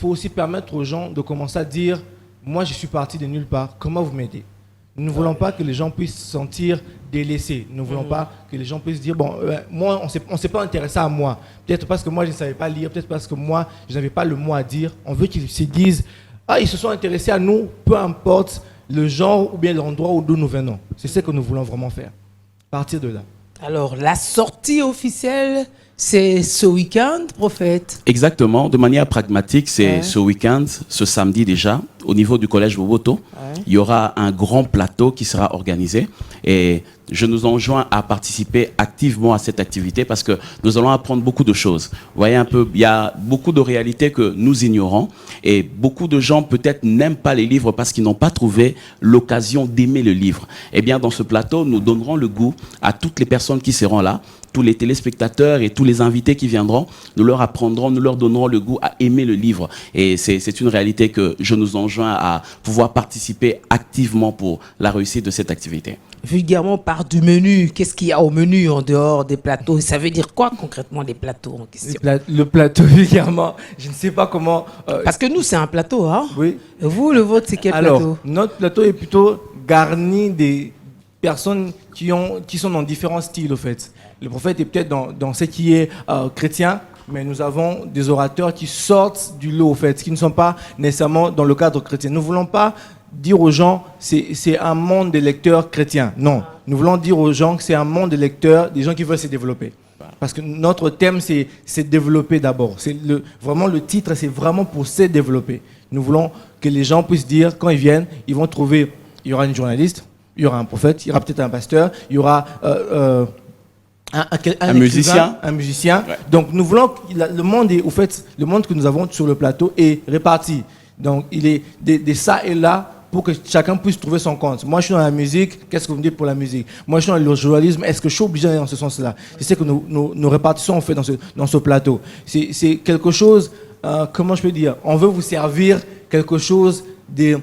aussi permettre aux gens de commencer à dire moi, je suis parti de nulle part. Comment vous m'aidez? Nous ne voulons pas que les gens puissent se sentir délaissés. Nous ne voulons pas que les gens puissent dire, bon, moi, on ne s'est pas intéressé à moi. Peut-être parce que moi, je ne savais pas lire. Peut-être parce que moi, je n'avais pas le mot à dire. On veut qu'ils se disent, ah, ils se sont intéressés à nous, peu importe le genre ou bien l'endroit d'où nous venons. C'est ce que nous voulons vraiment faire. Partir de là. Alors, la sortie officielle, c'est ce week-end, Prophète? Exactement. De manière pragmatique, c'est ce week-end, ce samedi déjà, au niveau du collège Boboto. Il y aura un grand plateau qui sera organisé. Et je nous enjoins à participer activement à cette activité parce que nous allons apprendre beaucoup de choses. Vous voyez un peu, il y a beaucoup de réalités que nous ignorons et beaucoup de gens peut-être n'aiment pas les livres parce qu'ils n'ont pas trouvé l'occasion d'aimer le livre. Eh bien, dans ce plateau, nous donnerons le goût à toutes les personnes qui seront là, tous les téléspectateurs et tous les invités qui viendront, nous leur apprendrons, nous leur donnerons le goût à aimer le livre. Et c'est une réalité que je nous enjoins à pouvoir participer activement pour la réussite de cette activité. Vulgairement, par du menu, qu'est-ce qu'il y a au menu en dehors des plateaux? Ça veut dire quoi concrètement les plateaux en question? Le plateau, vulgairement, je ne sais pas comment... Parce que nous, c'est un plateau, hein? Oui. Vous, le vôtre, c'est quel plateau? Alors, notre plateau est plutôt garni des personnes qui sont dans différents styles, au fait. Le prophète est peut-être dans ce qui est chrétien, mais nous avons des orateurs qui sortent du lot, au fait, qui ne sont pas nécessairement dans le cadre chrétien. Nous ne voulons pas dire aux gens c'est un monde de lecteurs chrétiens. Non, nous voulons dire aux gens que c'est un monde de lecteurs, des gens qui veulent se développer. Parce que notre thème, c'est développer d'abord. Vraiment, le titre, c'est vraiment pour se développer. Nous voulons que les gens puissent dire, quand ils viennent, ils vont trouver, il y aura une journaliste, il y aura un prophète, il y aura peut-être un pasteur, il y aura un musicien. Un musicien. Ouais. Donc nous voulons que le monde le monde que nous avons sur le plateau est réparti. Donc il est de ça et là pour que chacun puisse trouver son compte. Moi je suis dans la musique, qu'est-ce que vous me dites pour la musique? Moi je suis dans le journalisme, est-ce que je suis obligé d'aller dans ce sens-là? C'est ce que nous répartissons en fait dans ce plateau. C'est quelque chose, comment je peux dire? On veut vous servir quelque chose de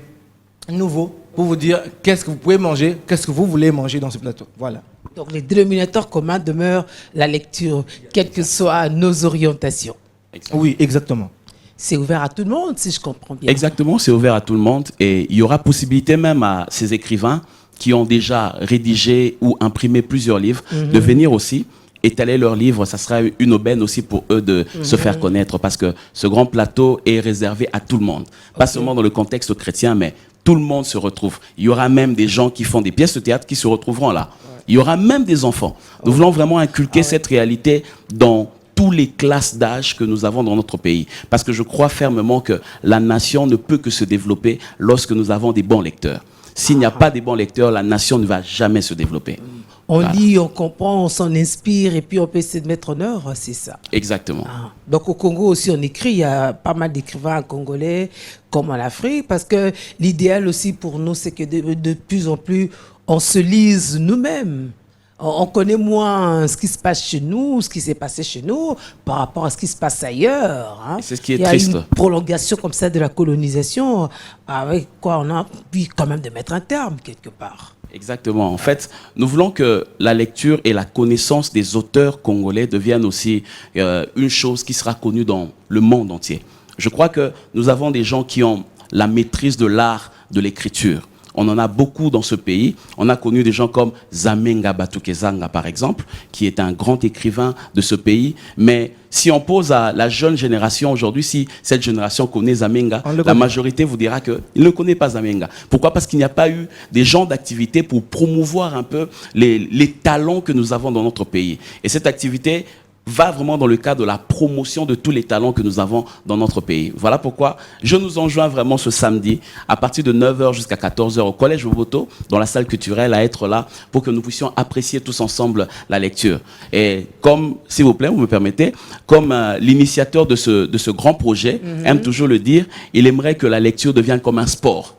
nouveau pour vous dire qu'est-ce que vous pouvez manger, qu'est-ce que vous voulez manger dans ce plateau. Voilà. Donc les dénominateurs communs demeurent la lecture, quelles que soient nos orientations. Exactement. Oui, exactement. C'est ouvert à tout le monde, si je comprends bien. Exactement, c'est ouvert à tout le monde et il y aura possibilité même à ces écrivains qui ont déjà rédigé ou imprimé plusieurs livres de venir aussi étaler leurs livres. Ça sera une aubaine aussi pour eux de se faire connaître parce que ce grand plateau est réservé à tout le monde. Pas seulement dans le contexte chrétien, mais tout le monde se retrouve. Il y aura même des gens qui font des pièces de théâtre qui se retrouveront là. Il y aura même des enfants. Nous voulons vraiment inculquer cette réalité dans toutes les classes d'âge que nous avons dans notre pays. Parce que je crois fermement que la nation ne peut que se développer lorsque nous avons des bons lecteurs. S'il n'y a pas de bons lecteurs, la nation ne va jamais se développer. On lit, on comprend, on s'en inspire et puis on peut se mettre en œuvre, c'est ça. Exactement. Donc au Congo aussi on écrit, il y a pas mal d'écrivains congolais comme en Afrique parce que l'idéal aussi pour nous c'est que de plus en plus on se lise nous-mêmes. On connaît moins ce qui se passe chez nous, ce qui s'est passé chez nous par rapport à ce qui se passe ailleurs. Hein. C'est ce qui est Il triste. y a une prolongation comme ça de la colonisation avec quoi on a envie quand même de mettre un terme quelque part. Exactement. En fait, nous voulons que la lecture et la connaissance des auteurs congolais deviennent aussi une chose qui sera connue dans le monde entier. Je crois que nous avons des gens qui ont la maîtrise de l'art de l'écriture. On en a beaucoup dans ce pays. On a connu des gens comme Zamenga Batukezanga, par exemple, qui est un grand écrivain de ce pays. Mais si on pose à la jeune génération aujourd'hui, si cette génération connaît Zamenga, la majorité vous dira qu'il ne connaît pas Zamenga. Pourquoi? Parce qu'il n'y a pas eu des gens d'activité pour promouvoir un peu les talents que nous avons dans notre pays. Et cette activité va vraiment dans le cadre de la promotion de tous les talents que nous avons dans notre pays. Voilà pourquoi je nous enjoins vraiment ce samedi, à partir de 9h jusqu'à 14h au Collège Wowoto, dans la salle culturelle, à être là pour que nous puissions apprécier tous ensemble la lecture. Et comme, s'il vous plaît, vous me permettez, comme l'initiateur de ce grand projet aime toujours le dire, il aimerait que la lecture devienne comme un sport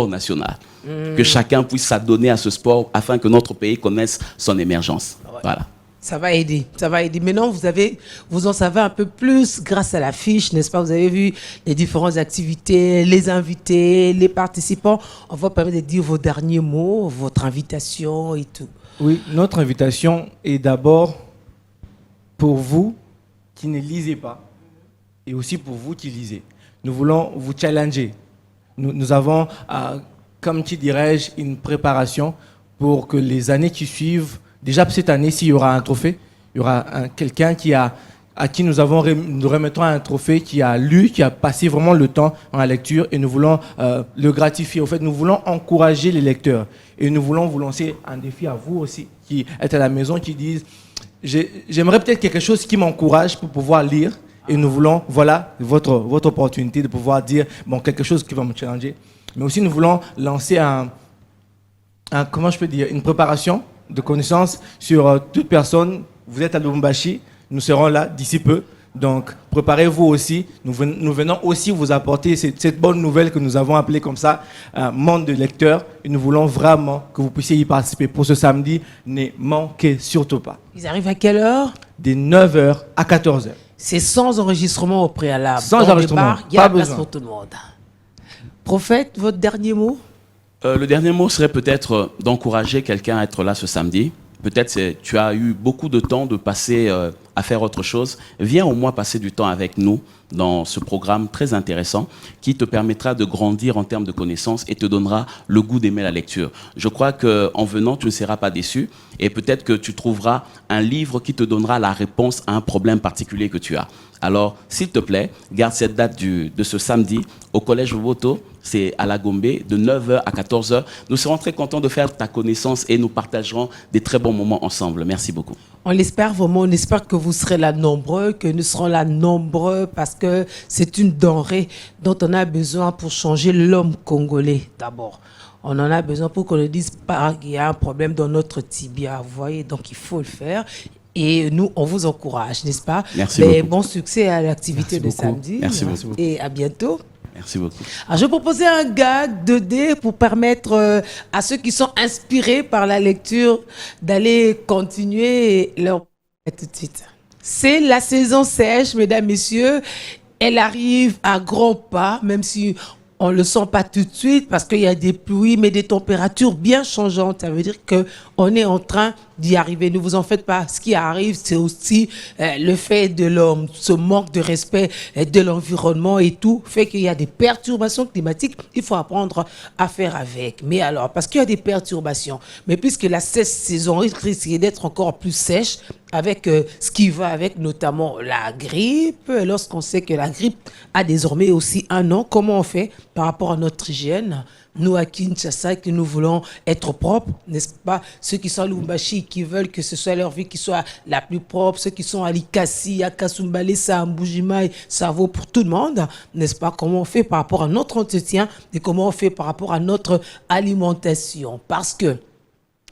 national. Que chacun puisse s'adonner à ce sport afin que notre pays connaisse son émergence. Voilà. Ça va aider, ça va aider. Maintenant, vous en savez un peu plus grâce à l'affiche, n'est-ce pas? Vous avez vu les différentes activités, les invités, les participants. On va permettre de dire vos derniers mots, votre invitation et tout. Oui, notre invitation est d'abord pour vous qui ne lisez pas et aussi pour vous qui lisez. Nous voulons vous challenger. Nous avons, comme tu dirais-je, une préparation pour que les années qui suivent. Déjà, cette année-ci, il y aura un trophée. Il y aura quelqu'un à qui nous remettrons un trophée qui a lu, qui a passé vraiment le temps en la lecture et nous voulons le gratifier. En fait, nous voulons encourager les lecteurs et nous voulons vous lancer un défi à vous aussi qui êtes à la maison, qui disent j'aimerais peut-être quelque chose qui m'encourage pour pouvoir lire et nous voulons, voilà, votre opportunité de pouvoir dire quelque chose qui va me challenger. Mais aussi, nous voulons lancer comment je peux dire, une préparation de connaissances sur toute personne. Vous êtes à Lubumbashi, nous serons là d'ici peu. Donc, préparez-vous aussi. Nous venons aussi vous apporter cette bonne nouvelle que nous avons appelée comme ça, monde de lecteurs. Et nous voulons vraiment que vous puissiez y participer. Pour ce samedi, ne manquez surtout pas. Ils arrivent à quelle heure? De 9h à 14h. C'est sans enregistrement au préalable. Sans enregistrement, il y a pas la place besoin. pour tout le monde. Prophète, votre dernier mot? Le dernier mot serait peut-être d'encourager quelqu'un à être là ce samedi. Peut-être tu as eu beaucoup de temps de passer à faire autre chose. Viens au moins passer du temps avec nous dans ce programme très intéressant qui te permettra de grandir en termes de connaissances et te donnera le goût d'aimer la lecture. Je crois qu'en venant, tu ne seras pas déçu et peut-être que tu trouveras un livre qui te donnera la réponse à un problème particulier que tu as. Alors, s'il te plaît, garde cette date de ce samedi au Collège Wowoto. C'est à la Gombe, de 9h à 14h. Nous serons très contents de faire ta connaissance et nous partagerons des très bons moments ensemble. Merci beaucoup. On l'espère vraiment, on espère que vous serez là nombreux, que nous serons là nombreux parce que c'est une denrée dont on a besoin pour changer l'homme congolais d'abord. On en a besoin pour qu'on ne dise pas qu'il y a un problème dans notre tibia, vous voyez, donc il faut le faire. Et nous, on vous encourage, n'est-ce pas? Merci beaucoup. Bon succès à l'activité de samedi. Merci beaucoup. Et à bientôt. Merci beaucoup. Alors, je vais proposer un gag 2D pour permettre à ceux qui sont inspirés par la lecture d'aller continuer leur... Tout de suite. C'est la saison sèche, mesdames, messieurs. Elle arrive à grands pas, même si on ne le sent pas tout de suite parce qu'il y a des pluies, mais des températures bien changeantes. Ça veut dire qu'on est en train d'y arriver. Ne vous en faites pas. Ce qui arrive, c'est aussi le fait de l'homme, ce manque de respect de l'environnement et tout, fait qu'il y a des perturbations climatiques. Il faut apprendre à faire avec. Mais alors, parce qu'il y a des perturbations, mais puisque la saison risque d'être encore plus sèche, avec ce qui va avec notamment la grippe, lorsqu'on sait que la grippe a désormais aussi un nom, comment on fait par rapport à notre hygiène? Nous, à Kinshasa, que nous voulons être propres, n'est-ce pas? Ceux qui sont à Lubumbashi, qui veulent que ce soit leur vie qui soit la plus propre, ceux qui sont à Likasi, à Kasumbalesa, à Mbujimai, ça vaut pour tout le monde, n'est-ce pas? Comment on fait par rapport à notre entretien et comment on fait par rapport à notre alimentation? Parce que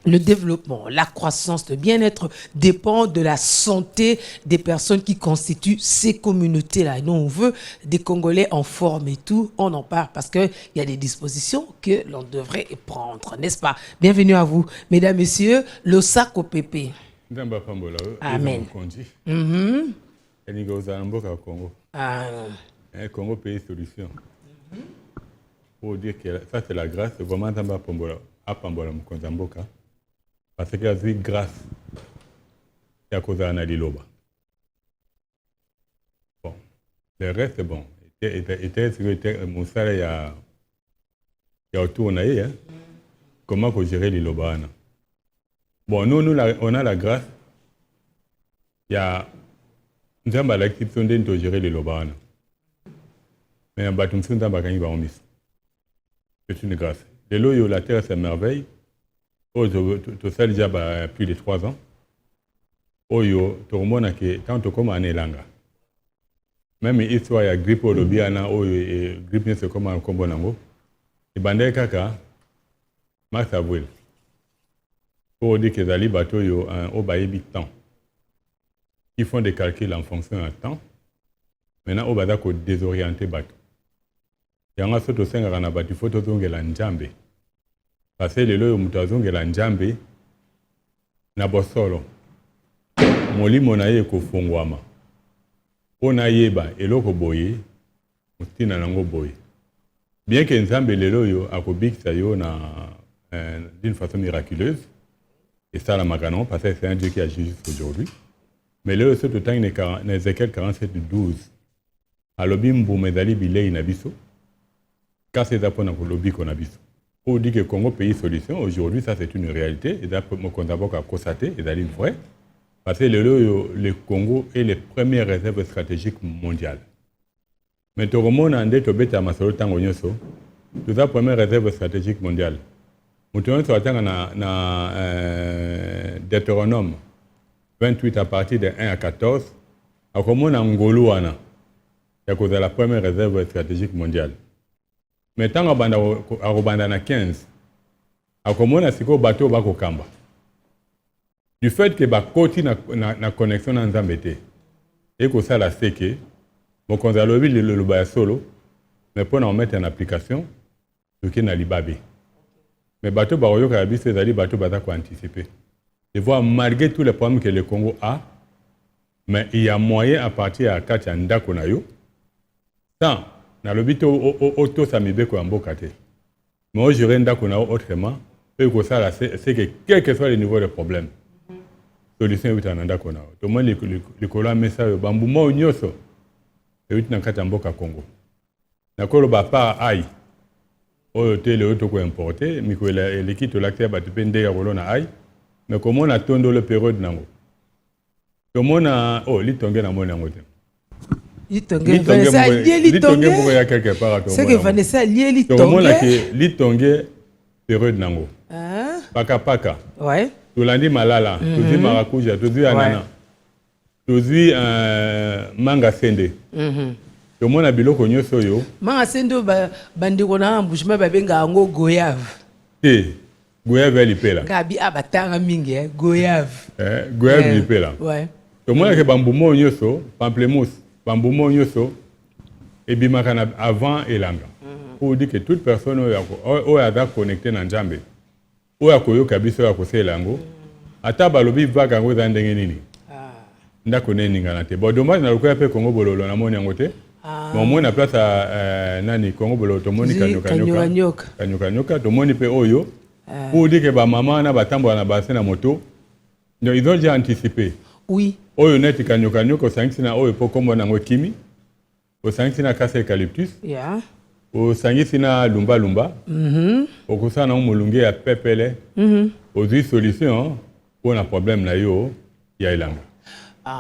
le développement, la croissance, le bien-être dépend de la santé des personnes qui constituent ces communautés-là. Et nous, on veut des Congolais en forme et tout. On en parle parce qu'il y a des dispositions que l'on devrait prendre, n'est-ce pas? Bienvenue à vous, mesdames, messieurs. Le sac au pépé. Amen. Congo pays solution. Pour dire que ça c'est la grâce, vraiment Nzamba Pambola, à Pambola Mkonzamboka. Parce qu'il y a une grâce qui a causé un aliloba. Bon, le reste c'est bon. Mon salaire il y a autour on a eu, hein. Comment faut gérer les loba? Bon, nous on a la grâce. Il y a nous avons l'activité de gérer les loba. Mais en bas nous sommes dans la c'est une grâce. De l'eau, la terre c'est merveille. Tout ça déjà plus de 3 ans. oyo tokomona ke tant tokoma na elanga même histoire ya grippe olobiana oyo grippe nyonso ekoma na nkombo nango ebandaki kaka mars avril pour dire que ezali bato oyo oyo bayebi temps qui font des calculs en fonction du temps maintenant oyo baza kodésorienter bato yango so tosengaka na bato ifo tozongela nzambe parce que lelo oyo moto azongela nzambe na bosolo molimo na ye ekofungwama mpo nayeba eloko boye motina nango boye bien que nzambe lelo oyo akobikisa yo na d'une façon miraculeuse esalamaka nango parce que c'est un Dieu qui agit jusqu'aujourd'hui mais lelo so totangi na Ézéchiel 47:12 alobi mbuma ezali bilei na biso kasi eza mpona kolobiko na biso on dit que Congo pays solution aujourd'hui ça c'est une réalité et mokonzi aboka akosate ezali vrai parce que le Congo est les premières réserves stratégiques mondiales mais tokomona nde tobeta masolo ntango nyonso toza première réserve stratégique mondiale moto nyonso atanga na Deutéronome 28 à partir de 1 à 14 akomona ngolu wana ya kozala la première réserve stratégique mondiale mais ntango akobanda na 15 akomona sikoyo bato bakokamba du fait que bakoti na connexion na nzambe te ekosala seke mokonzi alobi liloba ya solo mais mpo na omettre en application toke na libabe mais bato bakoyoka ya biso ezali bato baza koanticiper de voir malgré tous les problèmes que le Congo a mais il y a moyen à partir ya kati ya ndako na yo sans nalobi te otosa mibeko ya mboka te mais ogere ndako na yo autrement mpe ekosala c'est que quel que soit le niveau de problème solution euta na ndako na yo tomoni likolo ya mesa oyo bambuma oyo nyonso euti na kati ya mboka Congo nakoloba part ai oyo te lelo tokoimporte mikolo eleki tolakisa ya bato mpe ndenge ya kolona ai mais komona tondolo période nango tomona litonge na moni yango te litonge Vanessa lié litonge moko ya quelque part c'est que Vanessa lié litonge tomona ke litonge période nango paka ouais tolandi malala tozwi marakuja tozwi anana tozwi manga sende tomona biloko nyonso oyo manga sende bandeko na embouchement babenga yango goyave te goyave lipela ngabi abatanga mingi goyave goyave lipela ouais tomona ke bambuma nyonso pamplemousse bambuma nyonso ebimaka na avant elanga pour dire que toute personne oyo aza connecté na nzambe oyo akoyoka biso oyo akosala yango ata balobi vague yango eza ndenge nini ndako neningana te bon dommage na lokola mpe Congo bololo namoni yango te mais omoni na place nani Congo bololo tomoni kanyokanyoka tomoni mpe oyo pour dire que bamama wana batambola na base na moto donc ils ont déjà anticipé oui oyo neti kanyokanyoka osangisi na oyo mpo kombo nango kimi osangisi na kasa eucalyptus osangisi na lumbalumba okosala nango molunge ya pepele ozwi solution mpona problème na yo ya elanga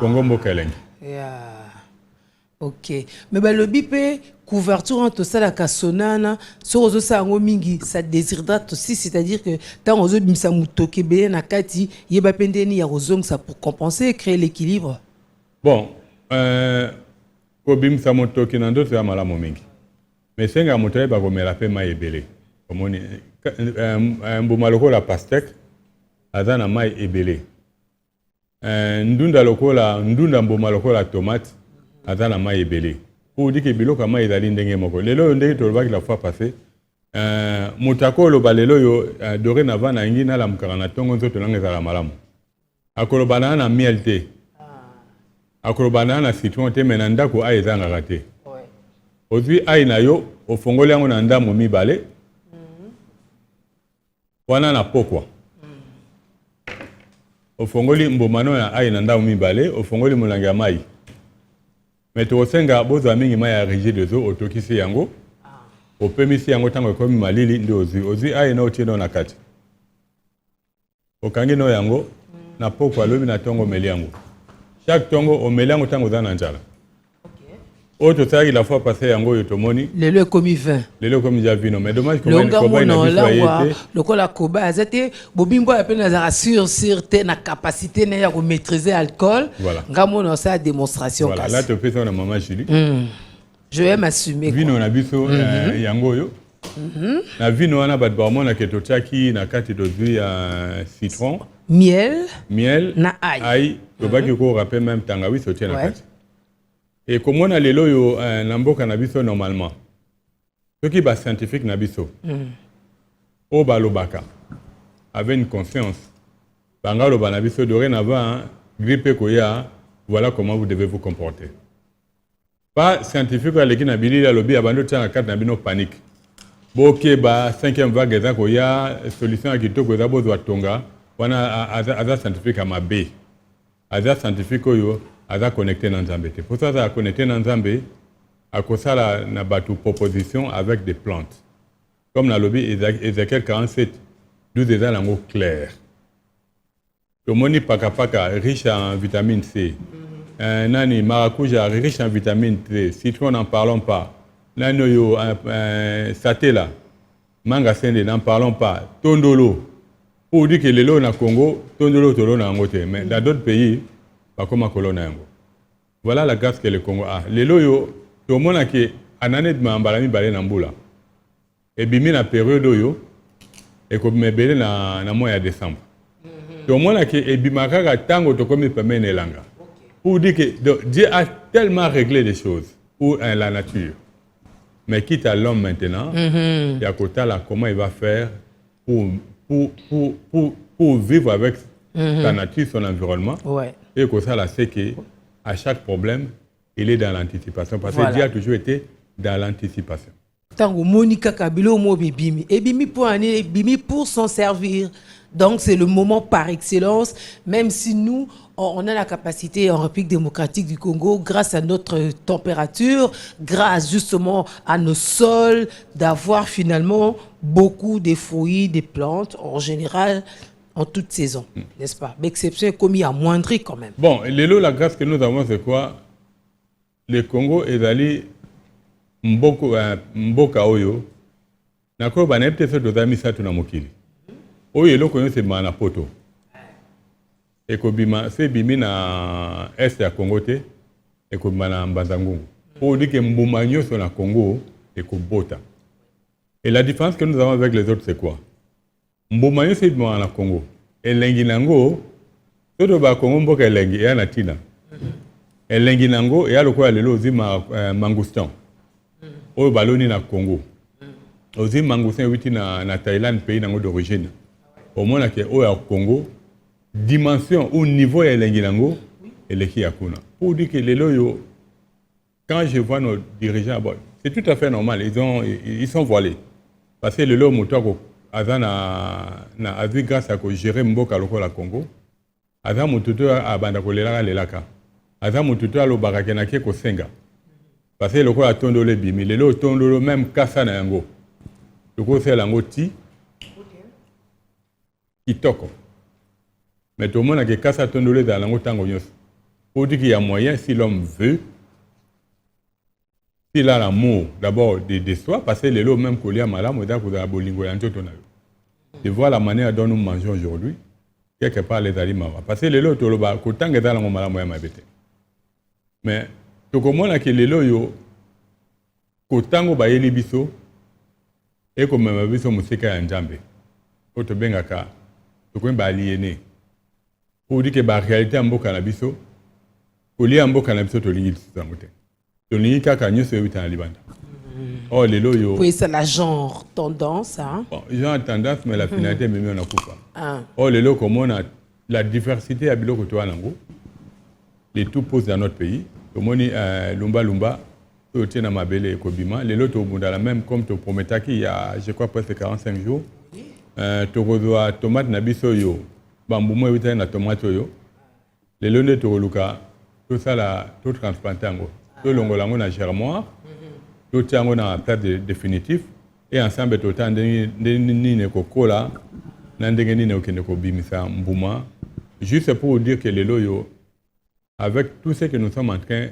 Congo mboka elenge ok mais balobi mpe couverture entre osalaka sonana soki ozosala yango mingi ça déshydrate aussi c'est-à-dire que ntango ozobimisa motoki ebele na kati yeba mpe ndeni ya kozongisa pour compenser et créer l'équilibre bon kobimisa motoki na ndoto ya malamu mingi mais senga moto ayeba komela mpe mai ebele omoni mbuma lokola pastèque aza na mai ebele ndunda mbuma lokola tomate aza na mai ebele pour dire que biloko ya mai ezali ndenge moko lelo oyo ndenge tolobaki la fois passé moto akoloba lelo oyo dorénavant na ngi nalamukaka na ntongo nzoto nanga ezala malamu akoloba na na miel te akoloba na citron te me na ndako ai ezangaka te ozwi ai na yo ofongoli yango na ndambo mibale wana na pokwa ofongoli mbomano na ai na ndambo mibale ofongoli molangi ya mai mais tokosenga bozwa mingi mai ya régie des eaux otokisi yango opemisi yango ntango ekomi malili nde ozwi ai na otie no na kati okangi no yango na pokwa alobi na ntongo omeli yango chaque ntongo omeli yango ntango oza na njala Autre ça, il a fois passé en gros Yotomoni. Le commis 20. Le commis vino. Mais dommage que le la koba azate bobimbo a peine à sur na capacité na maîtriser l'alcool. Voilà. Ngamona ça démonstration. Voilà. Là tu fais ça na maman Julie. Je vais m'assumer. Vino na biso yango yo. Na vino wana bat ba mona ke tochaki na kati dozui citron. Miel. Na ail. To ba ki ko rappelle même tangawi sotie na kati. Et comme on a les loyaux n'amboka nabiso normalement, ceux qui sont scientifiques nabiso, au balobaka, avec une conscience, bangalo banabiso dorénavant, grippe koya, voilà comment vous devez vous comporter. Pas scientifique à l'équipe nabili la lobby abando tient la carte nabino panique. Boké ba 5e vague eza koya solution à kito koza bozo tonga, wana aza scientifique à mabe, aza scientifique oyo. Aza connecté dans Nzambe. Pour ça, ça connecté dans Nzambe, à cause ça, na batu proposition avec des plantes. Comme dans le lobby Ézéchiel 47, 12 des langues claires. Le moni paka riche en vitamine C. Nani maracuja riche en vitamine C. Citron n'en parlons pas. Nani yo satela. Manga sende n'en parlons pas. Tondolo. Pour dire que les lots na Congo, tondolo tolo na ngote. Mais dans d'autres pays, pas comme colonna. Voilà la grâce que le Congo a. Les loyaux, tout le monde a qui année de mambalami balé nambula. Et bimi na période yo, et comme me belé na mois de décembre. Tout le monde a qui et bimaka tango to comme permet nelanga. Pour dire que Dieu a tellement réglé les choses pour la nature. Mais quitte à l'homme maintenant, il y a côté là comment il va faire pour vivre avec sa nature, son environnement. Ouais. Et que ça, là, c'est qu'à chaque problème, il est dans l'anticipation. Parce que Dieu a toujours été dans l'anticipation. Tango Monica Kabilo mo bimi et bimi pour année bimi pour s'en servir. Donc c'est le moment par excellence, même si nous on a la capacité en République démocratique du Congo, grâce à notre température, grâce justement à nos sols, d'avoir finalement beaucoup de fruits, des plantes en général. En toute saison, n'est-ce pas? L'exception est commis à moindre quand même. Bon, la grâce que nous avons, c'est quoi? Le Congo est allé mboka oyo. Nako banepte se dozami sa tuna mokili. Oyo lo konyo se mana poto. Et kobima se bimi na est ya Congo te et kobima na Mbazangungu. Pour dire que mbuma nyoso na Congo et kobota. Et la différence que nous avons avec les autres, c'est quoi? Mbuma yosi bima na Congo. Elengi nango, todo ba Congo mboka elengi ya na tina. Elengi nango ya lokola lelo ozi mangustan. Oyo baloni na Congo. Ozi mangustan witi na Thaïlande, pays nango d'origine. Au moins que oyo ya Congo, dimension ou niveau ya elengi nango, eleki ya kuna. Pour dire que lelo yo, quand je vois nos dirigeants, bon, c'est tout à fait normal, ils sont voilés. Parce que lelo moto Azana na azi grâce à gérer mboka lokola Congo. Aza mututo abanda kolela lelaka. Aza mututo alo barakena ke ko senga. Parce que lokola tondolo bimi, lelo tondolo même kasa na yango. Loko c'est lango ti. Kitoko. Mais tout le monde a que kasa tondolo dans lango tango nyos. Pour dire qu'il y a moyen si l'homme veut. S'il a l'amour d'abord de soi, parce que les lots même qu'on a malade, de voir la manière dont nous mangeons aujourd'hui, quelque part les aliments. Parce que les lots, quand on est dans le malade, mais tout le monde a que les lots, quand on est dans biso, et comme on biso musika ya njambe, quand on est bengaka, tout est aliéné. Pour dire que la réalité est mboka na biso, ko lia mboka na biso to lingi tsangote. Oui, c'est la genre tendance. Hein? Bon, genre tendance, mais la finalité, même on a coupé. Oh, les lots, comme on a la diversité à Bilo les tout posent dans notre pays. Comme on dit, Lumba, tout tient à Mabele et Kobima. Les lots, dans la même, comme tu promettais qu'il y a, je crois, presque 45 jours. Tu reçois tomate nabiso yo, bamboumo et na tomate yo. Les lots, tu reçois tout ça là, tout transplanté en gros. Tout l'ongolango na germoire, tout tiango na plat définitif, et ensemble tout temps ni ne kokola, n'andenge ni ne okende ko bimisa mbuma, juste pour dire que les loyaux, avec tout ce que nous sommes en train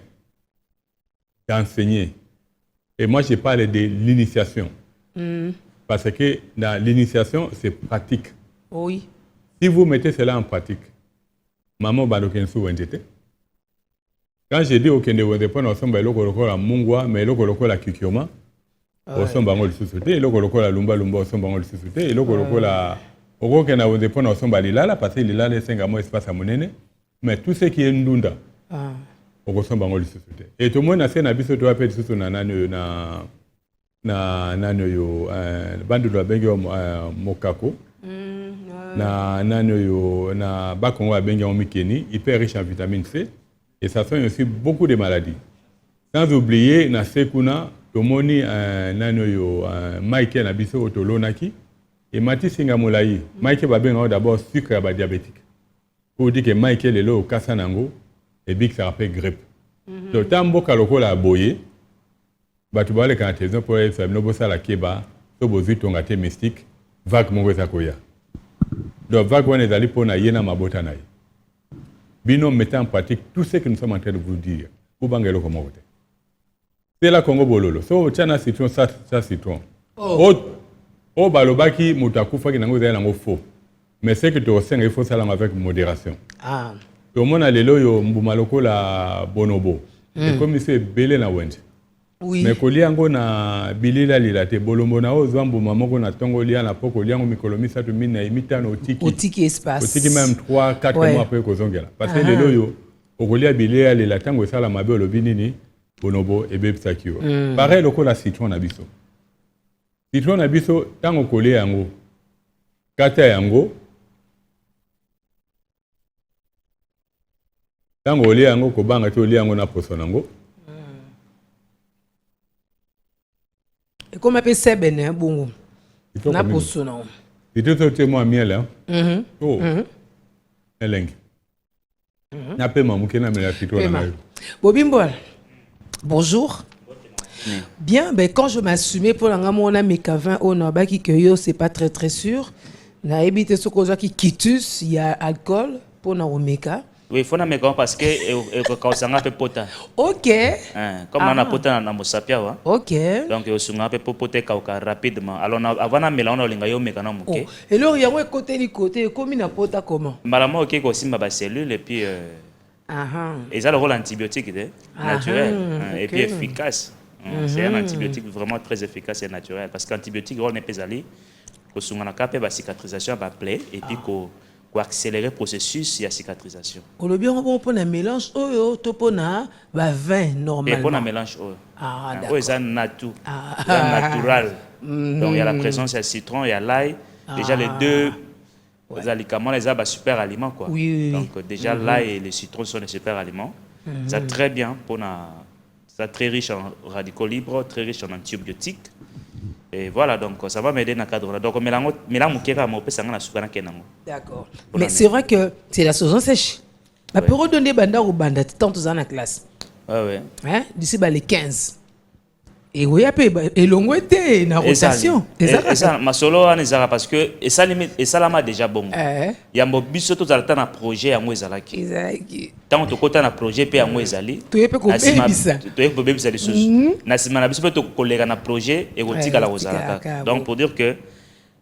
d'enseigner. Et moi, je parle de l'initiation. Parce que l'initiation, c'est pratique. Oui. Si vous mettez cela en pratique, maman Balokensu Wenjete. Quand j'ai dit au Kende Wendepon, on semble la Mungwa, mais la Kikioma, on semble le sous-souté, la Lumba Lumba, on semble le sous-souté, et la Oko Kenda Wendepon, on semble l'Ilala, parce que l'Ilala est 5 mois espace à Monene, mais tout ce qui est Ndunda, on semble le sous-souté. Et tout le monde a fait un abisso de rappel sous na yo bandu la bengo mokako na bakongo bengo mikeni hyper riche en vitamine C et ça soigne aussi beaucoup de maladies. Sans oublier na sekuna tomoni nano yo Mike na biso otolonaki et mati singa molai Mike ba bengo d'abord sucre ba diabétique. Pour dire que Mike lelo kasa nango et big ça rappelle grippe. Donc tambo kalokola boye batu bale quand ils ont pour faire no bossa la keba to bozi tonga te mystique vague mongo zakoya donc vague on est allé pour na yena mabota naï bino mettant en pratique tout ce que nous sommes en train de vous dire pour bangelo comme wote c'est la Congo bololo so chana citron ça citron o balobaki mutakufa ki nango zela ngo faux mais c'est que tu ressens il faut ça avec modération tout le monde a lelo yo mbumaloko la bonobo et comme c'est belé na wende. Oui. Mais koliango na bilila lilate bolombo na ozambo mamoko na tongo lia na poko liango mikolomi satu mina imitano otiki espace otiki même 3-4 mois après kozongela parce que lelo yo okolia bilila lilate ngo sala mabe olobi nini bonobo ebebisa kiwa pareil lokola citron na biso tango kolia yango kata yango tango olia yango kobanga to olia yango na poso nango. Et comme appelle ça ben bon na poso na il te te moi miel hein oh eleng na pe mamu kena me la fito na Bobimboal bonjour. Bien, ben quand je m'assumais pour la mona mekavin au naba qui que c'est pas très sûr. Na évité ce qu'on qui quitus, il y a alcool pour na omeka. Oui, il faut na meka parce que quand ça peut pota. OK. Comme on a pota na mosapia wa. OK. Donc on sunga peut poter kauka rapidement. Alors avant na mela on olinga yo meka na moké. Et alors il y a un côté comme na pota comment? Malama OK ko simba ba cellule et puis et ça le rôle antibiotique naturel et puis efficace. C'est un antibiotique vraiment très efficace et naturel parce qu'antibiotique rôle n'est pas allé ko sunga na kapé ba cicatrisation ba plaie et puis ko accélérer le processus de cicatrisation. On le bien on prend un mélange oyo to pona ba vin normalement. Et pour un mélange oyo. D'accord. C'est natural. Donc il y a la présence il y a citron, il y a l'ail. Déjà les deux aliments les a super aliments quoi. Oui. Donc déjà l'ail et le citron sont des super aliments. C'est très bien pour c'est très riche en radicaux libres, très riche en antibiotiques. Et voilà, donc ça va m'aider dans le cadre. Donc, d'accord. Mais c'est vrai que c'est la saison sèche. La période de banda ou banda, tant que dans la classe. Ouais. Hein? D'ici les 15. Et oui, et l'on était dans la rotation. Et ça, ma solo, parce que et ça l'a déjà bon. Il y a un biso tout le temps un projet à moi zalaki. Tant que tu as un projet puis à moi zali. Tu es pas comme ça. Tu es pas comme ça les choses. Na simana biso to collègue un projet et rotika la rozalaka. Donc pour dire que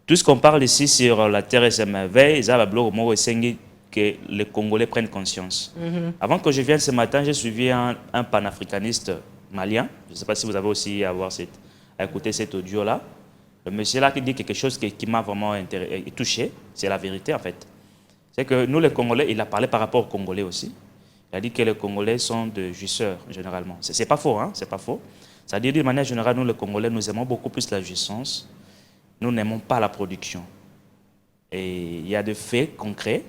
tout ce qu'on parle ici sur la terre et ses merveilles, ça va bloquer moi et que les Congolais prennent conscience. Avant que je vienne ce matin, j'ai suivi un panafricaniste malien. Je ne sais pas si vous avez aussi à écouter cet audio-là. Le monsieur là qui dit quelque chose qui m'a vraiment touché, c'est la vérité en fait. C'est que nous les Congolais, il a parlé par rapport aux Congolais aussi. Il a dit que les Congolais sont des jouisseurs généralement. C'est pas faux, hein, c'est pas faux. C'est-à-dire de manière générale, nous les Congolais, nous aimons beaucoup plus la jouissance. Nous n'aimons pas la production. Et il y a des faits concrets.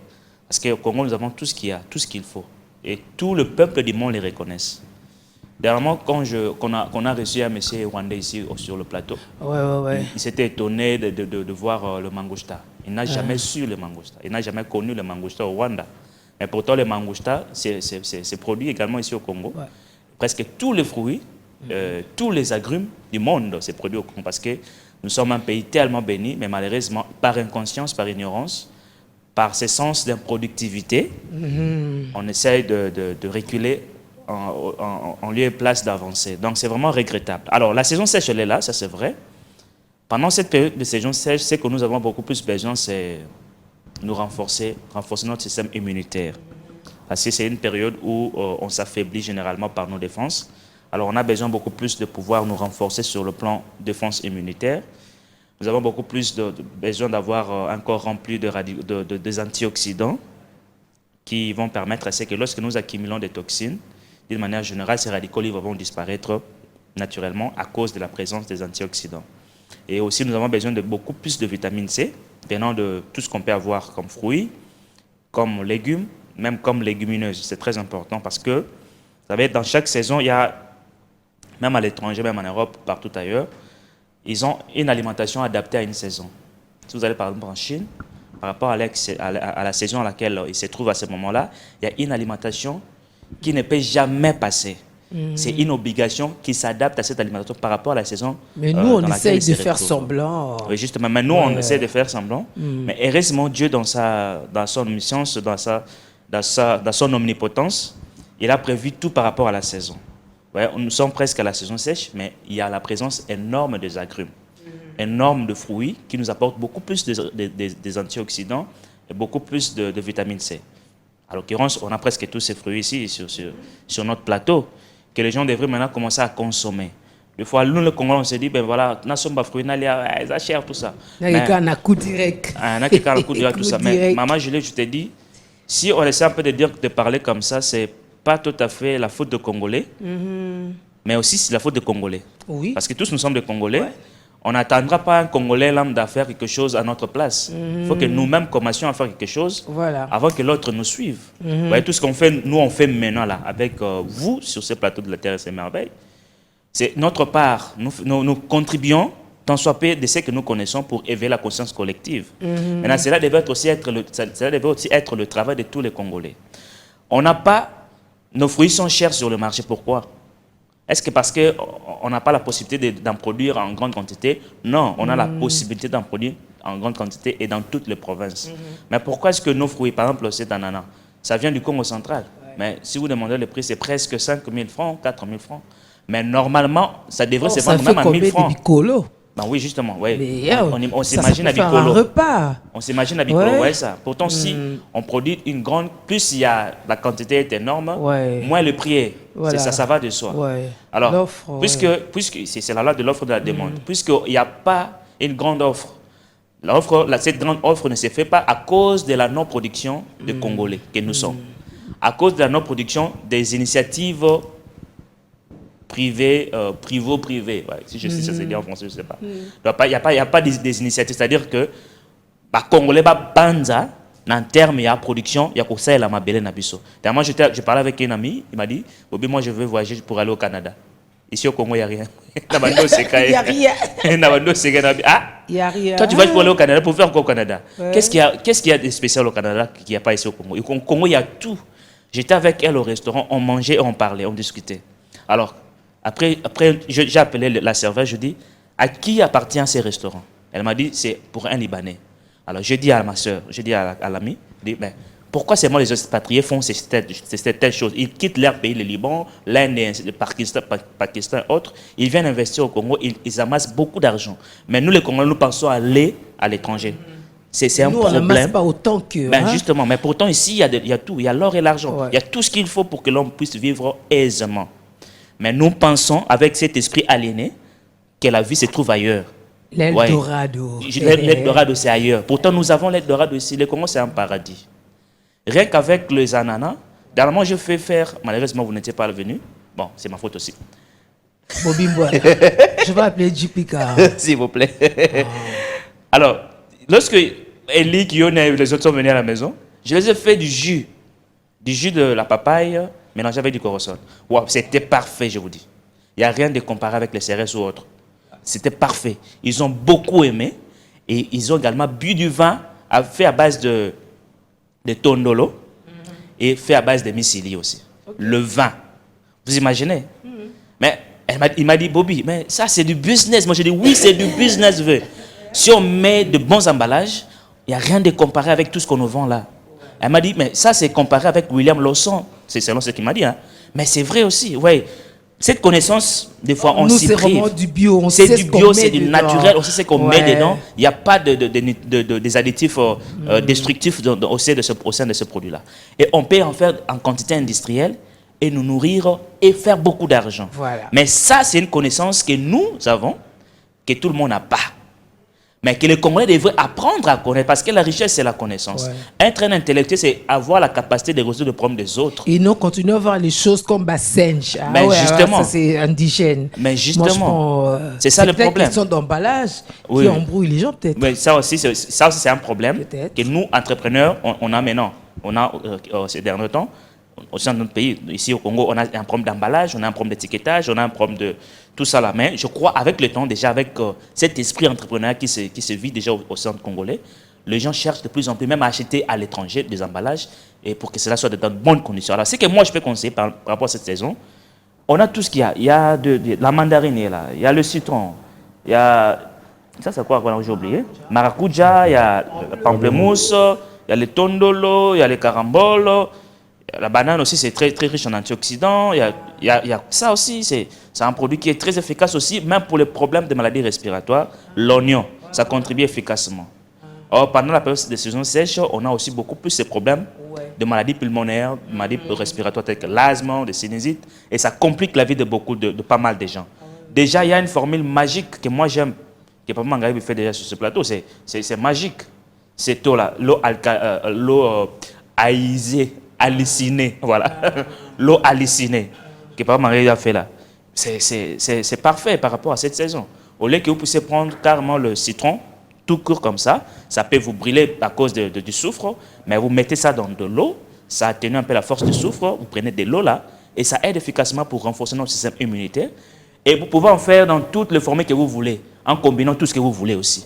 Parce qu'au Congo, nous avons tout ce qu'il y a, tout ce qu'il faut. Et tout le peuple du monde les reconnaisse. Dernièrement, quand on a reçu un monsieur rwandais ici sur le plateau, il s'était étonné de voir le mangousta. Il n'a jamais su le mangousta. Il n'a jamais connu le mangousta au Rwanda. Mais pourtant, le mangousta, c'est produit également ici au Congo. Presque tous les fruits, tous les agrumes du monde, c'est produit au Congo. Parce que nous sommes un pays tellement béni, mais malheureusement, par inconscience, par ignorance, par ce sens d'improductivité, on essaye de reculer en lieu et place d'avancer. Donc c'est vraiment regrettable. Alors la saison sèche, elle est là, ça c'est vrai. Pendant cette période de saison sèche, ce que nous avons beaucoup plus besoin, c'est nous renforcer notre système immunitaire. Parce que c'est une période où on s'affaiblit généralement par nos défenses. Alors on a besoin beaucoup plus de pouvoir nous renforcer sur le plan défense immunitaire. Nous avons beaucoup plus besoin d'avoir un corps rempli des antioxydants qui vont permettre à ce que lorsque nous accumulons des toxines, d'une manière générale, ces radicaux libres vont disparaître naturellement à cause de la présence des antioxydants. Et aussi, nous avons besoin de beaucoup plus de vitamine C, venant de tout ce qu'on peut avoir comme fruits, comme légumes, même comme légumineuses. C'est très important parce que, vous savez, dans chaque saison, il y a, même à l'étranger, même en Europe, partout ailleurs, ils ont une alimentation adaptée à une saison. Si vous allez par exemple en Chine, par rapport à la saison à laquelle ils se trouvent à ce moment-là, il y a une alimentation qui ne peut jamais passer. C'est une obligation qui s'adapte à cette alimentation par rapport à la saison. Mais nous, on essaye de faire semblant. Oui, justement. Mais nous, on essaie de faire semblant. Mais heureusement, Dieu, dans son omniscience, dans son omnipotence, il a prévu tout par rapport à la saison. Ouais, nous sommes presque à la saison sèche, mais il y a la présence énorme des agrumes, énorme de fruits qui nous apportent beaucoup plus des antioxydants et beaucoup plus de vitamine C. À l'occurrence, on a presque tous ces fruits ici sur notre plateau que les gens devraient maintenant commencer à consommer. Des fois, nous, le Congolais, on se dit, ben voilà, nous sommes pas fruits, ils cher tout ça. Il y a un coup direct. Tout ça. Mais maman Juliette, je te dis, si on essaie un peu de parler comme ça, c'est pas tout à fait la faute de Congolais, mais aussi c'est la faute de Congolais. Oui. Parce que tous nous sommes des Congolais. Ouais. On n'attendra pas un Congolais lambda faire quelque chose à notre place. Il faut que nous-mêmes commencions à faire quelque chose avant que l'autre nous suive. Vous voyez, tout ce qu'on fait, nous on fait maintenant là, avec vous sur ce plateau de la Terre et ses merveilles. C'est notre part. Nous contribuons tant soit peu de ce que nous connaissons pour éveiller la conscience collective. Maintenant, cela devait aussi être le travail de tous les Congolais. On n'a pas... Nos fruits sont chers sur le marché. Pourquoi? Est-ce que parce qu'on n'a pas la possibilité d'en produire en grande quantité? Non, on a la possibilité d'en produire en grande quantité et dans toutes les provinces. Mais pourquoi est-ce que nos fruits, par exemple cet ananas, ça vient du Congo central? Mais si vous demandez le prix, c'est presque 5 000 francs, 4 000 francs. Mais normalement, ça devrait se vendre même à 1 000 francs. Ben oui, justement, ouais. On s'imagine à Bicolo. On s'imagine à Bicolo, ouais, ça. Pourtant, si on produit une grande, plus la quantité est énorme, moins le prix est. Voilà. Ça va de soi. Ouais. Alors, puisque c'est la loi de l'offre et de la demande, puisqu'il n'y a pas une grande offre, cette grande offre ne se fait pas à cause de la non-production de Congolais que nous sommes. À cause de la non-production des initiatives privé, ouais. Si je sais ça c'est dit en français, je ne sais pas. Il n'y a pas des initiatives, c'est-à-dire que les Congolais, banza, dans le terme, il y a production, il y a comme ça, il y a ma belle nabiso. Moi, je parlais avec un ami, il m'a dit, Bobby, moi je veux voyager pour aller au Canada. Ici au Congo, il n'y a rien. Il n'y a rien. Il n'y a rien. Toi, tu vas pour aller au Canada, pour faire quoi au Canada? Qu'est-ce qu'il y a de spécial au Canada qu'il n'y a pas ici au Congo? Au Congo, il y a tout. J'étais avec elle au restaurant, on mangeait, on parlait, on discutait. Alors, après j'ai appelé la serveuse, je dis, à qui appartient ces restaurants? Elle m'a dit, c'est pour un Libanais. Alors, je dis à ma soeur, je dis à l'ami, mais pourquoi seulement les expatriés font ces telles choses? Ils quittent leur pays, le Liban, l'Inde, le Pakistan, autres. Ils viennent investir au Congo, ils amassent beaucoup d'argent. Mais nous, les Congolais, nous pensons aller à l'étranger. C'est un problème. On n'amasse pas autant que... Justement, mais pourtant, ici, il y a tout. Il y a l'or et l'argent. Il y a tout ce qu'il faut pour que l'homme puisse vivre aisément. Mais nous pensons, avec cet esprit aliéné, que la vie se trouve ailleurs. L'Eldorado. L'Eldorado, c'est ailleurs. Pourtant, nous avons l'Eldorado ici. Le Congo, c'est un paradis. Rien qu'avec les ananas, dernièrement, je fais faire... Malheureusement, vous n'étiez pas venu. Bon, c'est ma faute aussi. Bobby Mboua. Je vais appeler Jupika. S'il vous plaît. Alors, lorsque Eli, Guillaume et les autres sont venus à la maison, je les ai fait du jus de la papaye mélangé avec du corosol. Wow, c'était parfait, je vous dis. Il n'y a rien de comparé avec les céréales ou autres. C'était parfait. Ils ont beaucoup aimé et ils ont également bu du vin fait à base de tondolo et fait à base de misili aussi. Okay. Le vin. Vous imaginez? Mais il m'a dit, Bobby, mais ça c'est du business. Moi j'ai dit, oui, c'est du business. Si on met de bons emballages, il n'y a rien de comparé avec tout ce qu'on nous vend là. Elle m'a dit, mais ça c'est comparé avec William Lawson. C'est selon ce qu'il m'a dit. Hein. Mais c'est vrai aussi, ouais. Cette connaissance, des fois, on s'y prive. C'est vraiment du bio. C'est du bio, c'est du naturel. On sait ce qu'on met dedans. Il n'y a pas des additifs destructifs au sein de ce produit-là. Et on peut en faire en quantité industrielle et nous nourrir et faire beaucoup d'argent. Voilà. Mais ça, c'est une connaissance que nous avons, que tout le monde n'a pas. Mais que les Congolais devraient apprendre à connaître, parce que la richesse, c'est la connaissance. Être un intellectuel, c'est avoir la capacité de résoudre le problème des autres. Et non continuer à voir les choses comme Bassenge. Mais justement. Ça, c'est indigène. Mais justement, c'est ça le problème. C'est question d'emballage qui embrouille les gens, peut-être. Mais ça aussi, c'est un problème que nous, entrepreneurs, on a maintenant. On a, ces derniers temps, au sein de notre pays, ici au Congo, on a un problème d'emballage, on a un problème d'étiquetage, on a un problème de tout ça là. Mais je crois avec le temps, déjà avec cet esprit entrepreneur qui se vit déjà au centre congolais, les gens cherchent de plus en plus même à acheter à l'étranger des emballages et pour que cela soit dans de bonnes conditions. Alors, ce que moi je peux conseiller par rapport à cette saison, on a tout ce qu'il y a. Il y a la mandarine est là, il y a le citron, il y a... Ça c'est quoi j'ai oublié? Maracuja, il y a le pamplemousse, il y a le tondolo, il y a les caramboles. La banane aussi, c'est très, très riche en antioxydants. Il y a ça aussi, c'est un produit qui est très efficace aussi, même pour les problèmes de maladies respiratoires. L'oignon, ça contribue efficacement. Or, pendant la période de saison sèche, on a aussi beaucoup plus de problèmes de maladies pulmonaires, de maladies respiratoires telles que l'asthme, des sinusites, et ça complique la vie de pas mal de gens. Déjà, il y a une formule magique que moi j'aime, que Papa Mangaï fait déjà sur ce plateau, c'est magique. C'est l'eau aïsée, hallucinée, voilà. L'eau hallucinée que Papa Mangaï a fait là. C'est parfait par rapport à cette saison. Au lieu que vous puissiez prendre carrément le citron, tout court comme ça peut vous brûler à cause du soufre, mais vous mettez ça dans de l'eau, ça atténue un peu la force du soufre, vous prenez de l'eau là, et ça aide efficacement pour renforcer notre système immunitaire. Et vous pouvez en faire dans toutes les formules que vous voulez, en combinant tout ce que vous voulez aussi.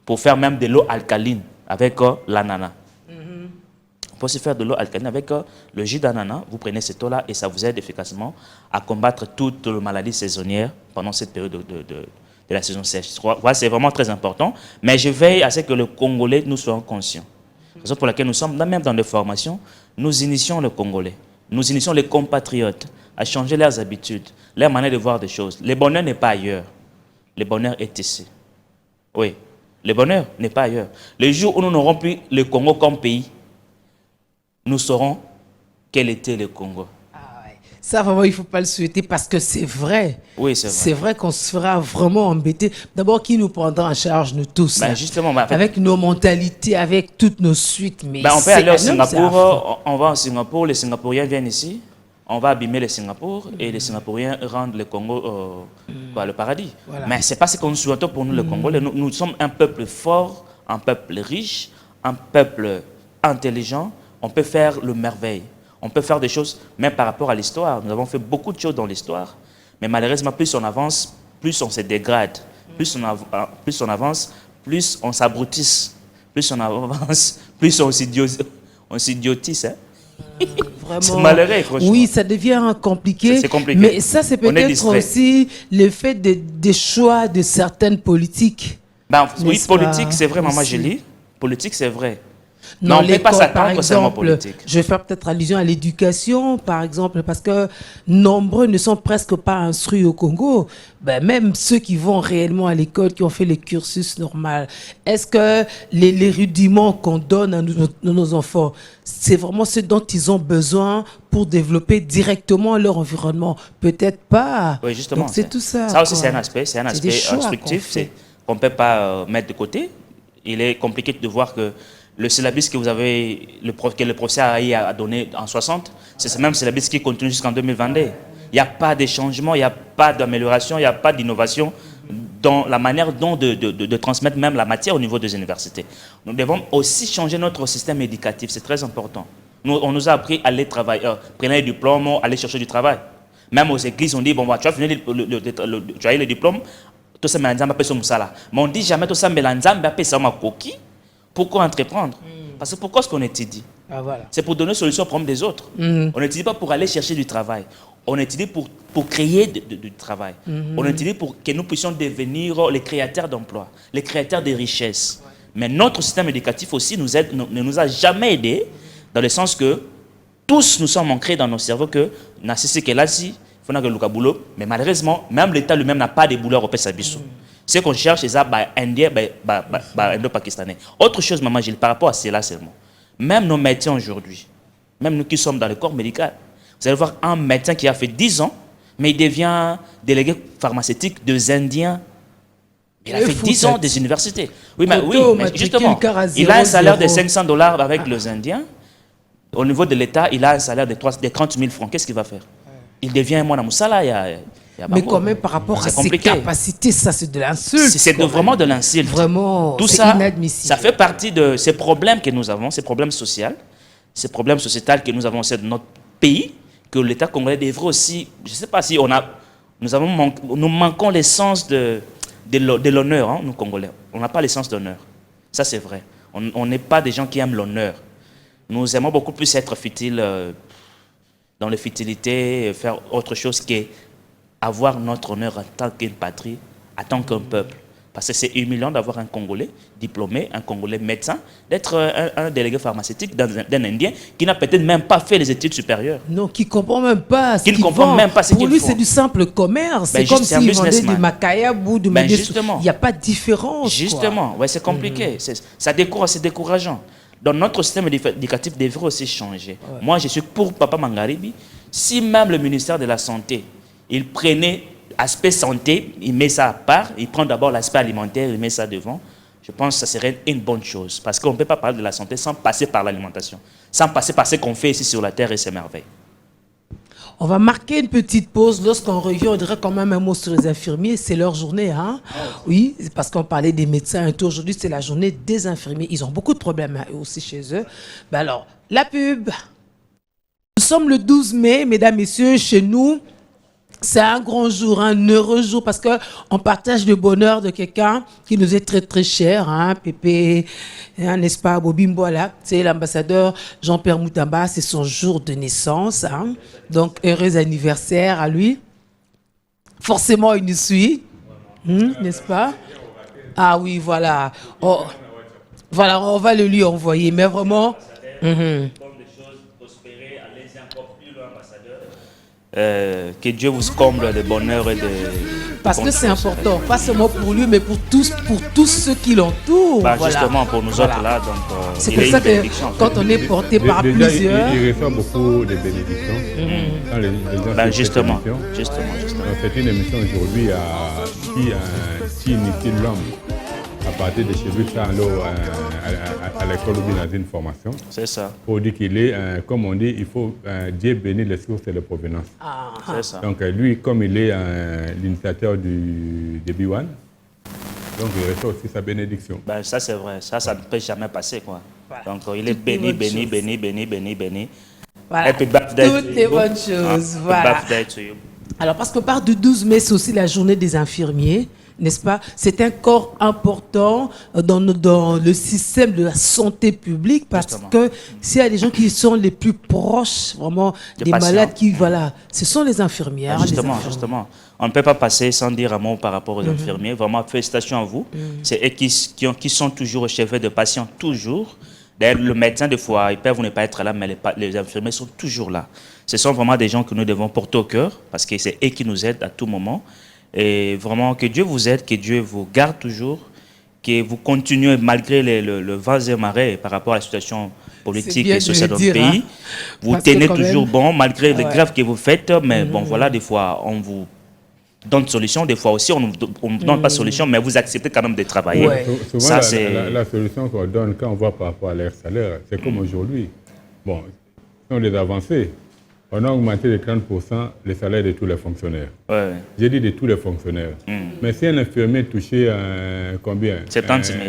Pour faire même de l'eau alcaline avec l'ananas. On peut aussi faire de l'eau alcaline avec le jus d'ananas. Vous prenez cette eau-là et ça vous aide efficacement à combattre toutes les maladies saisonnières pendant cette période de la saison sèche. Voilà, c'est vraiment très important. Mais je veille à ce que les Congolais nous soyons conscients. C'est la raison pour laquelle nous sommes, même dans des formations, nous initions les Congolais. Nous initions les compatriotes à changer leurs habitudes, leur manière de voir des choses. Le bonheur n'est pas ailleurs. Le bonheur est ici. Oui, le bonheur n'est pas ailleurs. Le jour où nous n'aurons plus le Congo comme pays, nous saurons quel était le Congo. Ça, vraiment, il ne faut pas le souhaiter parce que c'est vrai. Oui, c'est vrai. C'est vrai qu'on se fera vraiment embêter. D'abord, qui nous prendra en charge, nous tous? Justement, avec nos mentalités, avec toutes nos suites. Mais on peut aller au Singapour, on va au Singapour, les Singapouriens viennent ici, on va abîmer le Singapour et les Singapouriens rendent le Congo le paradis. Voilà. Mais ce n'est pas ce que nous souhaitons pour nous, le Congolais. Nous sommes un peuple fort, un peuple riche, un peuple intelligent. On peut faire le merveille. On peut faire des choses, même par rapport à l'histoire. Nous avons fait beaucoup de choses dans l'histoire. Mais malheureusement, plus on avance, plus on se dégrade. Plus on avance, plus on s'abrutisse. Plus on avance, plus on s'idiotise. C'est malheureux, franchement. Oui, ça devient compliqué. C'est compliqué. Mais ça, c'est peut-être aussi le fait des choix de certaines politiques. Oui, politique, c'est vrai, Maman Julie. Politique, c'est vrai. Non, on ne peut pas s'attendre seulement politique. Je vais faire peut-être allusion à l'éducation, par exemple, parce que nombreux ne sont presque pas instruits au Congo. Même ceux qui vont réellement à l'école, qui ont fait le cursus normal. Est-ce que les rudiments qu'on donne à nos enfants, c'est vraiment ce dont ils ont besoin pour développer directement leur environnement? Peut-être pas. Oui, justement. C'est tout ça. Ça aussi, c'est un aspect instructif qu'on ne peut pas mettre de côté. Il est compliqué de voir que le syllabus que que le professeur a donné en 60, c'est ce même syllabus qui continue jusqu'en 2022. Il n'y a pas de changement, il n'y a pas d'amélioration, il n'y a pas d'innovation dans la manière dont de transmettre même la matière au niveau des universités. Nous devons aussi changer notre système éducatif, c'est très important. On nous a appris à aller travailler, prendre les diplômes, aller chercher du travail. Même aux églises, on dit, bon, tu as fini tu as eu le diplôme, tout ça, mais on dit jamais tout ça, mais coquille. Pourquoi entreprendre? Parce que pourquoi est-ce qu'on étudie? Voilà. C'est pour donner solution aux problèmes des autres. On n'étudie pas pour aller chercher du travail. On étudie pour créer du travail. On étudie pour que nous puissions devenir les créateurs d'emplois, les créateurs de richesses. Mais notre système éducatif aussi ne nous a jamais aidés, dans le sens que tous nous sommes ancrés dans nos cerveaux que Nassisi Kelasi, il faut que Luka Boulot, mais malheureusement, même l'État lui-même n'a pas de boulot au Pessabiso. Ce qu'on cherche, c'est ça, indien, indo-pakistanais. Autre chose, Maman Gilles, par rapport à cela seulement. Même nos médecins aujourd'hui, même nous qui sommes dans le corps médical, vous allez voir un médecin qui a fait 10 ans, mais il devient délégué pharmaceutique des Indiens. Il a fait 10 ans des universités. Oui, mais justement, il a un salaire de $500 avec les Indiens. Au niveau de l'État, il a un salaire de 30 000 francs. Qu'est-ce qu'il va faire? Il devient Mwana Moussala. Mais quand même, par rapport à ses capacités, ça c'est de l'insulte. C'est vraiment de l'insulte. Vraiment, tout ça, inadmissible. Ça fait partie de ces problèmes que nous avons, ces problèmes sociaux, ces problèmes sociétals que nous avons dans notre pays, que l'État congolais devrait aussi, je ne sais pas si nous manquons l'essence de l'honneur, hein, nous Congolais. On n'a pas l'essence d'honneur. Ça c'est vrai. On n'est pas des gens qui aiment l'honneur. Nous aimons beaucoup plus être futiles dans les futilités, faire autre chose qu'avoir notre honneur en tant qu'une patrie, en tant qu'un peuple. Parce que c'est humiliant d'avoir un Congolais diplômé, un Congolais médecin, d'être un délégué pharmaceutique d'un Indien qui n'a peut-être même pas fait les études supérieures. Non, qui ne comprend même pas ce qu'il comprend même pas ce qu'il Pour lui, c'est du simple commerce. C'est comme s'il vendait du makayab ou du justement. Il n'y a pas de différence. Justement, ouais, c'est compliqué. C'est décourageant. Donc notre système éducatif devrait aussi changer. Ouais. Moi, je suis pour Papa Mangaribi. Si même le ministère de la Santé, il prenait aspect santé, il met ça à part, il prend d'abord l'aspect alimentaire, il met ça devant, je pense que ça serait une bonne chose. Parce qu'on ne peut pas parler de la santé sans passer par l'alimentation, sans passer par ce qu'on fait ici sur la terre et ses merveilles. On va marquer une petite pause. Lorsqu'on revient, on dirait quand même un mot sur les infirmiers. C'est leur journée, hein? Oui, parce qu'on parlait des médecins et tout. Aujourd'hui, c'est la journée des infirmiers. Ils ont beaucoup de problèmes aussi chez eux. Ben alors, la pub. Nous sommes le 12 mai, mesdames, messieurs, chez nous. C'est un grand jour, un heureux jour, parce qu'on partage le bonheur de quelqu'un qui nous est très très cher, hein, Pépé, hein, n'est-ce pas, Bobimbo, là, c'est l'ambassadeur Jean-Pierre Moutamba, c'est son jour de naissance, hein, donc heureux anniversaire à lui. Forcément, il nous suit, n'est-ce pas? Ah oui, voilà. Oh, voilà, on va le lui envoyer, mais vraiment... que Dieu vous comble de bonheur et de... Parce que c'est important, pas seulement pour lui, mais pour tous ceux qui l'entourent. Bah, voilà. Justement, pour nous autres là, donc... c'est pour ça que quand on est porté par plusieurs... Il reçoit beaucoup de bénédictions. Quand les gens justement. C'est une émission aujourd'hui qui initie l'homme à partir des cheveux à l'école ou dans une formation. C'est ça. Pour dire qu'il est, comme on dit, il faut Dieu bénir les sources et les provenances. C'est ça. Donc lui, comme il est l'initiateur du B1, donc il reçoit aussi sa bénédiction. Ben, ça c'est vrai, ça ne peut jamais passer, quoi. Voilà. Donc il est béni. Voilà. Toutes les bonnes choses. Voilà. Alors parce qu'on parle du 12 mai, c'est aussi la journée des infirmiers. N'est-ce pas? C'est un corps important dans le système de la santé publique parce que s'il y a des gens qui sont les plus proches vraiment des malades voilà, ce sont les infirmières. Justement. On ne peut pas passer sans dire un mot par rapport aux infirmiers. Vraiment, félicitations à vous. C'est eux qui sont toujours au chevet de patients, toujours. D'ailleurs, le médecin, des fois, ils peuvent ne pas être là, mais les infirmiers sont toujours là. Ce sont vraiment des gens que nous devons porter au cœur parce que c'est eux qui nous aident à tout moment. Et vraiment, que Dieu vous aide, que Dieu vous garde toujours, que vous continuez, malgré le vents et marées par rapport à la situation politique et sociale dans le pays. Hein, vous tenez toujours bon, malgré les grèves que vous faites. Mais bon, voilà, des fois, on vous donne solution. Des fois aussi, on ne donne pas de solution, mais vous acceptez quand même de travailler. Ouais. Souvent, la solution qu'on donne quand on voit par rapport à leur salaire, c'est comme aujourd'hui. Bon, on les avancées. On a augmenté de 30% les salaires de tous les fonctionnaires. Ouais. J'ai dit de tous les fonctionnaires. Mais si un infirmier touchait combien? 70 000.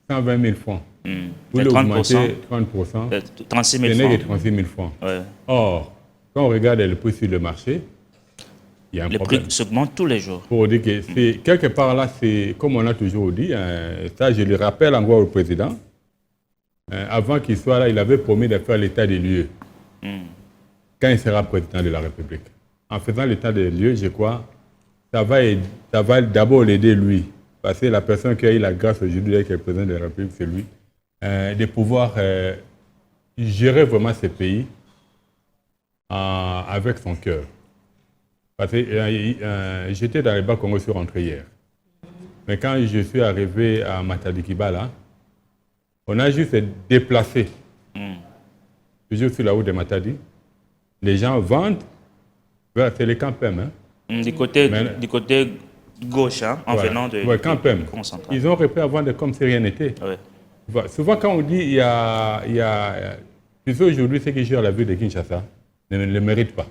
120 000 francs. Vous voulez augmenter 30%. 36 000 francs. 36 000 francs. Ouais. Or, quand on regarde le prix sur le marché, il y a un problème. Le prix s'augmente tous les jours. Pour dire que c'est, quelque part là, c'est comme on a toujours dit, ça je le rappelle encore au président, avant qu'il soit là, il avait promis de faire l'état des lieux. Quand il sera président de la République. En faisant l'état des lieux, je crois, ça va d'abord l'aider lui, parce que la personne qui a eu la grâce aujourd'hui d'être le président de la République, c'est lui, de pouvoir gérer vraiment ces pays avec son cœur. Parce que j'étais dans les Bas-Congo, je suis rentré hier. Mais quand je suis arrivé à Matadi-Kibala, on a juste déplacé. Toujours sur la route de Matadi. Les gens vendent, c'est les Campem. Hein. Du côté gauche, hein, en venant de Campem. Ils ont repris à vendre comme si rien n'était. Ouais. Souvent, quand on dit il y a plutôt aujourd'hui, ceux qui gèrent la ville de Kinshasa ne le méritent pas.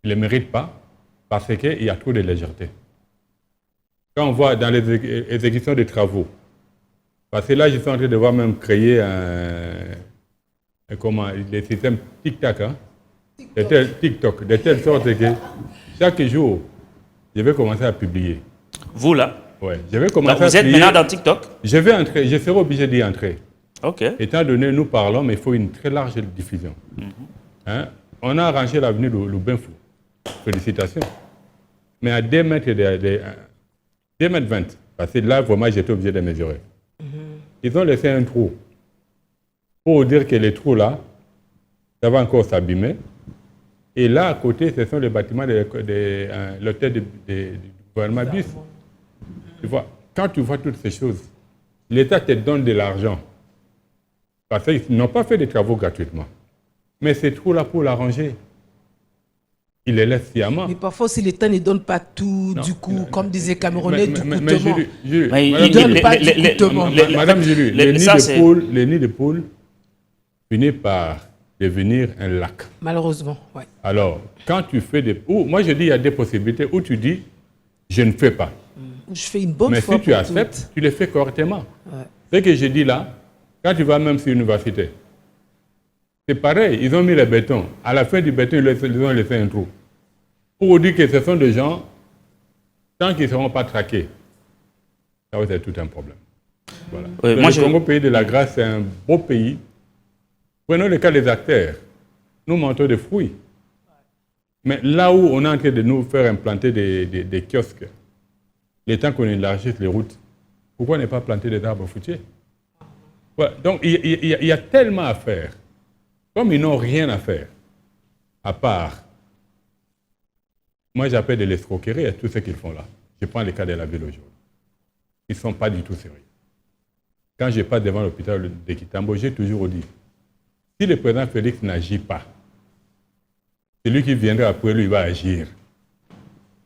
Ils ne le méritent pas parce qu'il y a trop de légèreté. Quand on voit dans les exécutions des travaux, parce que là, je suis en train de voir même créer les systèmes TikTok, hein? TikTok, de telle sorte que chaque jour, je vais commencer à publier. Vous là? Oui, je vais commencer à publier. Vous êtes maintenant dans TikTok? Je vais entrer, je serai obligé d'y entrer. Ok. Étant donné, nous parlons, mais il faut une très large diffusion. Hein? On a arrangé l'avenue Loubenfou. Félicitations. Mais à 2 mètres 20, parce que là, vraiment, j'étais obligé de mesurer. Ils ont laissé un trou pour dire que les trous là, ça va encore s'abîmer. Et là, à côté, ce sont les bâtiments de l'hôtel du gouvernement BIS. Tu vois, quand tu vois toutes ces choses, l'État te donne de l'argent. Parce qu'ils n'ont pas fait des travaux gratuitement. Mais ces trous-là, pour l'arranger, ils les laissent sciemment. Mais parfois, si l'État ne donne pas tout, du coup, comme disait Camerounais, du coutement. Il ne donne pas du coutement. Madame Julie, les nids de poules finissent par devenir un lac. Malheureusement, oui. Alors, quand tu fais des... moi, je dis, il y a des possibilités où tu dis, je ne fais pas. Je fais une bonne mais fois si tu acceptes, tu les fais correctement. Ouais. Ce que je dis là, quand tu vas même sur l'université, c'est pareil, ils ont mis le béton. À la fin du béton, ils ont laissé un trou. Pour dire que ce sont des gens, tant qu'ils ne seront pas traqués, ça va être tout un problème. Voilà. Le Congo, pays de la grâce, c'est un beau pays. Prenons le cas des acteurs. Nous montons des fruits. Mais là où on est en train de nous faire implanter des kiosques, le temps qu'on élargisse les routes, pourquoi ne pas planter des arbres fruitiers? Voilà. Donc, il y a tellement à faire. Comme ils n'ont rien à faire, à part, moi j'appelle de l'escroquerie à tout ce qu'ils font là. Je prends le cas de la ville aujourd'hui. Ils ne sont pas du tout sérieux. Quand je passe devant l'hôpital de Kitambo, j'ai toujours dit, si le président Félix n'agit pas, celui qui viendra après lui va agir.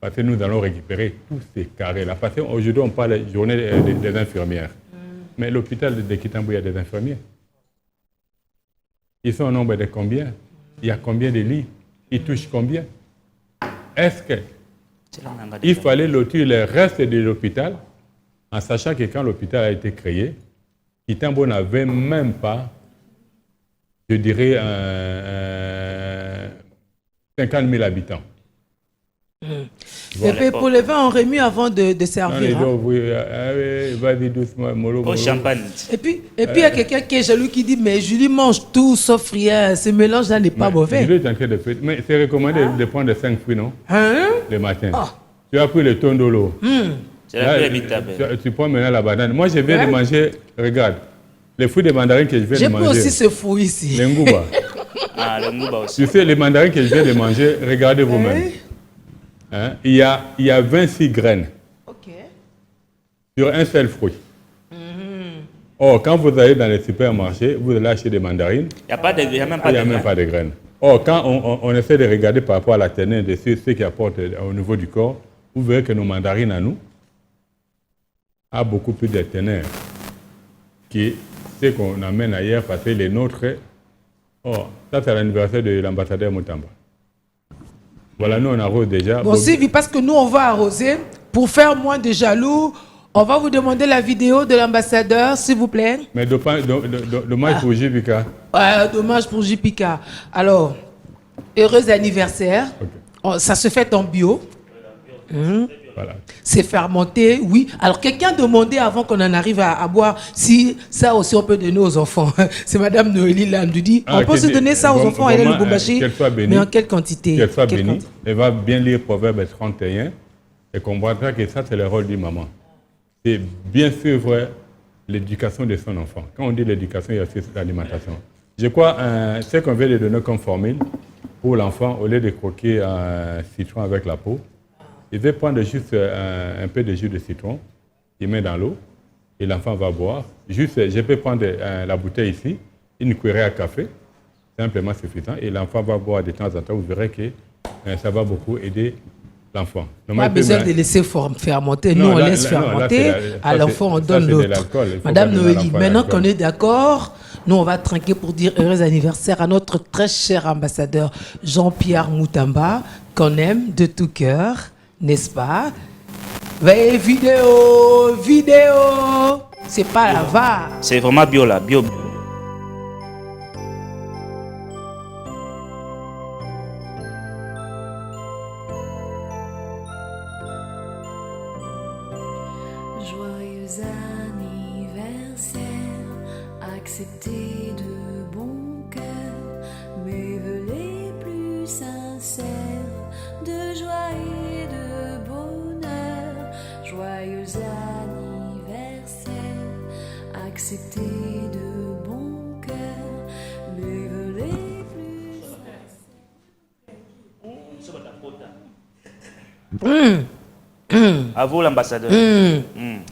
Parce que nous allons récupérer tous ces carrés-là. Parce qu'aujourd'hui, on parle de la journée des infirmières. Mais l'hôpital de Kitambo, il y a des infirmiers. Ils sont au nombre de combien? Il y a combien de lits? Ils touchent combien? Est-ce qu'il fallait lotir le reste de l'hôpital en sachant que quand l'hôpital a été créé, Kitambo n'avait même pas, je dirais, 50 000 habitants. Et puis pour les vins, on remet avant de servir. Vas-y doucement, au champagne. Et puis il y a quelqu'un qui est jaloux qui dit, mais Julie mange tout sauf rien. Ce mélange-là n'est pas mauvais. Julie est en train de faire. Mais c'est recommandé de prendre 5 fruits, non? Le matin. Tu as pris le tondolo. C'est la plus habitable. Tu prends maintenant la banane. Moi, je viens de manger, regarde, les fruits de mandarine que je viens de manger. J'ai pris aussi ce fruit ici. Les ngouba. Le ngouba aussi. Tu sais, les mandarines que je viens de manger, regardez vous-même. Hein? Il y a 26 graines sur un seul fruit. Or, quand vous allez dans les supermarchés, vous allez acheter des mandarines. Il n'y a même pas de graines. Or, quand on essaie de regarder par rapport à la ténèbre de ce qui apporte au niveau du corps, vous verrez que nos mandarines à nous a beaucoup plus de ténèbres que ce qu'on amène ailleurs parce que les nôtres. Or, ça c'est l'anniversaire de l'ambassadeur Mutamba. Voilà, nous on arrose déjà. Bon, Sylvie, parce que nous on va arroser. Pour faire moins de jaloux, on va vous demander la vidéo de l'ambassadeur, s'il vous plaît. Mais dommage pour JPK. Dommage pour JPK. Alors, heureux anniversaire. Okay. Ça se fait en bio. Voilà. C'est fermenté, oui. Alors, quelqu'un demandait avant qu'on en arrive à boire si ça aussi on peut donner aux enfants. C'est Madame Noélie Landou dit on peut se donner ça aux enfants, elle est le Bumbashi, mais en quelle quantité? Qu'elle soit bénie. Elle va bien lire Proverbe 31 et comprendra que ça, c'est le rôle du maman. C'est bien suivre l'éducation de son enfant. Quand on dit l'éducation, il y a aussi l'alimentation. Je crois ce qu'on vient de donner comme formule pour l'enfant, au lieu de croquer un citron avec la peau, il va prendre juste un peu de jus de citron, il met dans l'eau et l'enfant va boire. Juste, je peux prendre la bouteille ici, une cuillerée à café, simplement suffisant, et l'enfant va boire de temps en temps. Vous verrez que ça va beaucoup aider l'enfant. Pas besoin de laisser fermenter. Nous, on laisse fermenter. À l'enfant, on donne l'autre. Madame Noélie, maintenant qu'on est d'accord, nous, on va trinquer pour dire heureux anniversaire à notre très cher ambassadeur Jean-Pierre Moutamba, qu'on aime de tout cœur, n'est-ce pas? Vidéo. C'est pas la va. C'est vraiment bio là, bio. Joyeux anniversaire, acceptez de bon cœur mes vœux les plus sincères de joie et de bonheur. Joyeux anniversaire, acceptez de bon cœur mes vœux les plus sincères. À vous l'ambassadeur.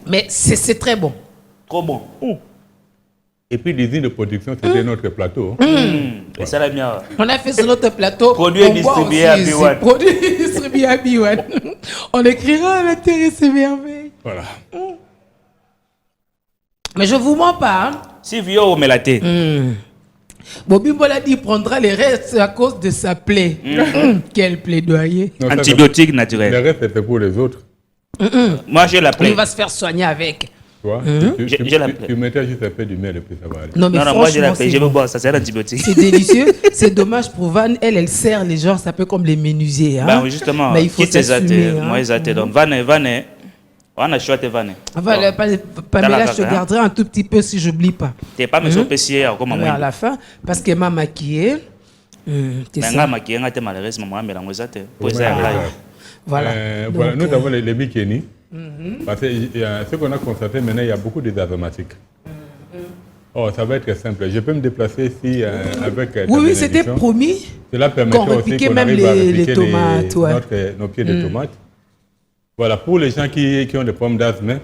Mais c'est très bon. Trop bon. Et puis l'usine de production, c'était notre plateau. Et ça l'a bien. On a fait sur notre plateau. Produit et distribué à B1. Produit et distribué à B1. On écrira à la terre et ses merveilles. Voilà. Mais je vous mens pas. Hein? Si vieux au mélaté. Bobby Mbola dit prendra les restes à cause de sa plaie. Quel plaidoyer. Non, antibiotique naturel. Le reste, c'était pour les autres. Moi, j'ai la plaie. Il va se faire soigner avec. Toi, tu mettais juste un peu du miel et puis ça va aller. Non, mais moi, j'ai la plaie. bon. Je veux boire, ça, c'est un antibiotique. C'est délicieux. C'est dommage pour Van. Elle sert les gens, ça peut comme les menuisiers. Hein? Ben, justement, mais il faut s'assumer. Moi, ils attaient. Donc, Van, on a choisi Van. Pamela, je te garderai un tout petit peu si je n'oublie pas. Tu n'es pas mes opéciers, comme moi. À la fin, parce qu'elle m'a maquillée. Elle maquillée, elle malheureusement, mais voilà. Voilà, nous avons les bikinis. Parce que ce qu'on a constaté maintenant, il y a beaucoup de aromatiques. Oh, ça va être simple. Je peux me déplacer ici avec. Oui, c'était promis. Cela permettra aussi qu'on même arrive à répliquer les tomates, nos pieds de tomates. Voilà, pour les gens qui ont des pommes d'asthme,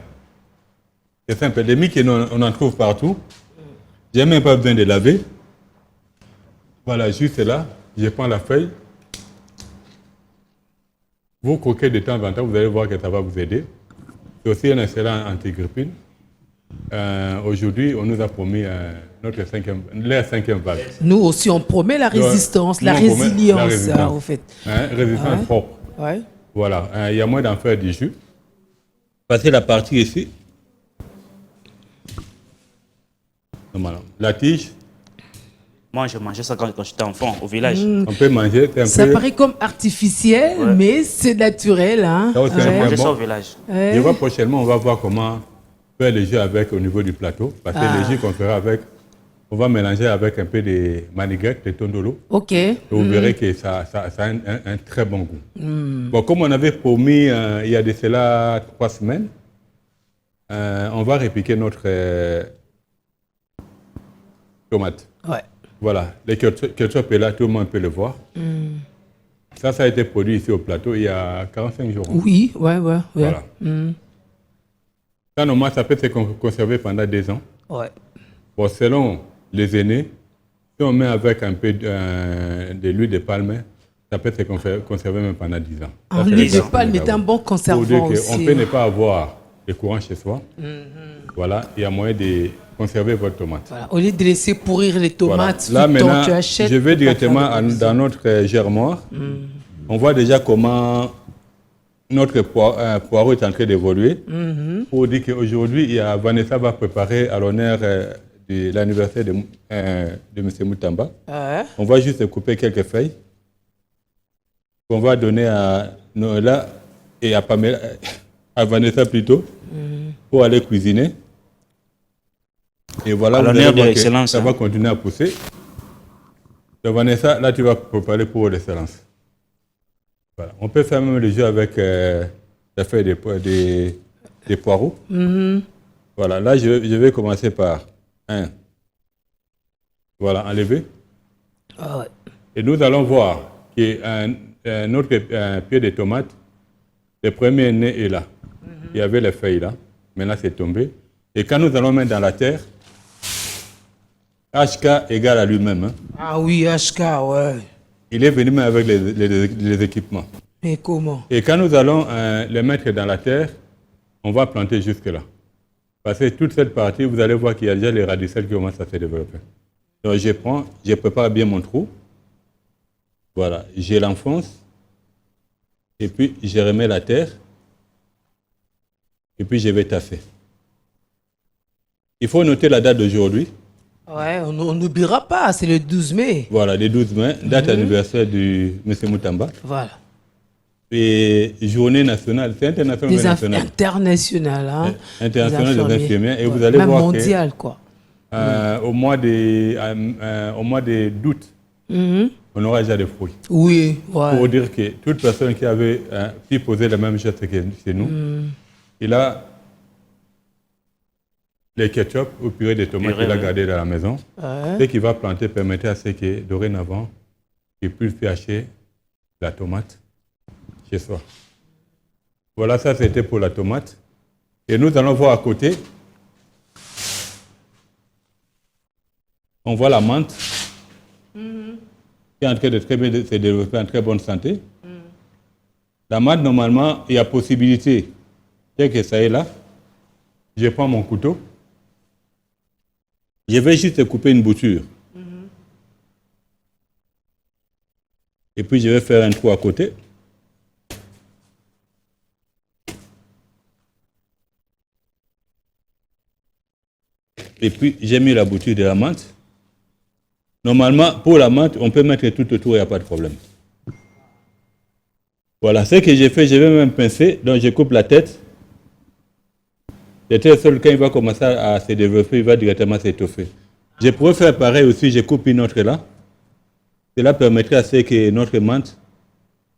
c'est simple. Les bikinis, on en trouve partout. Je n'ai même pas besoin de laver. Voilà, juste là, je prends la feuille. Vous croquez de temps en temps, vous allez voir que ça va vous aider. C'est aussi un excellent antigrippine. Aujourd'hui, on nous a promis notre cinquième vague. Nous aussi, on promet la résistance, la résilience, au fait. Résistance propre. Ouais. Voilà, il y a moins d'en faire du jus. Passez la partie ici. Voilà. La tige. Moi, je mangeais ça quand j'étais enfant, au village. On peut manger. Ça paraît comme artificiel, mais c'est naturel. Hein? On mangeait ça au village. Et prochainement, on va voir comment faire les jus avec au niveau du plateau. Parce que les jus qu'on fera avec, on va mélanger avec un peu de maniguette, de tondolo. Ok. Et vous verrez que ça a un très bon goût. Bon, comme on avait promis il y a de cela 3 semaines, on va répliquer notre tomate. Ouais. Voilà, le ketchup est là, tout le monde peut le voir. Ça a été produit ici au plateau il y a 45 jours. Oui, ouais. Voilà. Ça, normalement, ça peut se conserver pendant 2 ans. Ouais. Bon, selon les aînés, si on met avec un peu de l'huile de palme, ça peut se conserver même pendant 10 ans. L'huile de palme est un bon conservant aussi. On peut ne pas avoir de courant chez soi. Voilà, il y a moyen de conserver votre tomate. Voilà. Au lieu de laisser pourrir les tomates, voilà. Là maintenant, tu achètes. Je vais directement dans notre germoire. On voit déjà comment notre poireau est en train d'évoluer. Pour dire qu'aujourd'hui, Vanessa va préparer à l'honneur de l'anniversaire de M. Moutamba. On va juste couper quelques feuilles qu'on va donner à Noëlla et à Pamela, à Vanessa plutôt, pour aller cuisiner. Et voilà, vous allez voir que ça va continuer à pousser. Donc Vanessa, là tu vas préparer pour l'excellence. Voilà. On peut faire même le jeu avec la feuille des poireaux. Voilà, là je vais commencer par 1. Voilà, enlevé. Ah ouais. Et nous allons voir qu'un autre pied de tomate, le premier nez est là. Il y avait les feuilles là. Maintenant, c'est tombé. Et quand nous allons mettre dans la terre, HK égale à lui-même. Hein. Ah oui, HK, ouais. Il est venu même avec les équipements. Mais comment? Et quand nous allons les mettre dans la terre, on va planter jusque-là. Parce que toute cette partie, vous allez voir qu'il y a déjà les radicelles qui commencent à se développer. Donc je prépare bien mon trou. Voilà, je l'enfonce. Et puis je remets la terre. Et puis je vais tasser. Il faut noter la date d'aujourd'hui. Ouais, on n'oubliera pas, c'est le 12 mai. Voilà, le 12 mai, date anniversaire du M. Moutamba. Voilà. Et journée nationale, c'est international. International, hein. International des infirmières. Et vous allez même voir mondial, quoi. Au mois d'août, on aura déjà des fruits. Oui, ouais. Pour dire que toute personne qui avait pu poser le même geste que chez nous, il a les ketchup ou purée de tomates qu'il a gardé dans la maison. Ce qu'il va planter permettait à ce que, dorénavant, il puisse acheter la tomate chez soi. Voilà, ça c'était pour la tomate. Et nous allons voir à côté. On voit la menthe qui est en train de se développer en très bonne santé. La menthe, normalement, il y a possibilité, dès que ça est là, je prends mon couteau, je vais juste couper une bouture. Et puis je vais faire un trou à côté. Et puis j'ai mis la bouture de la menthe. Normalement, pour la menthe, on peut mettre tout autour, il n'y a pas de problème. Voilà, ce que j'ai fait, je vais même pincer, donc je coupe la tête. La tête seule, quand il va commencer à se développer, il va directement s'étoffer. Je pourrais faire pareil aussi, je coupe une autre là. Cela permettrait à ce que notre menthe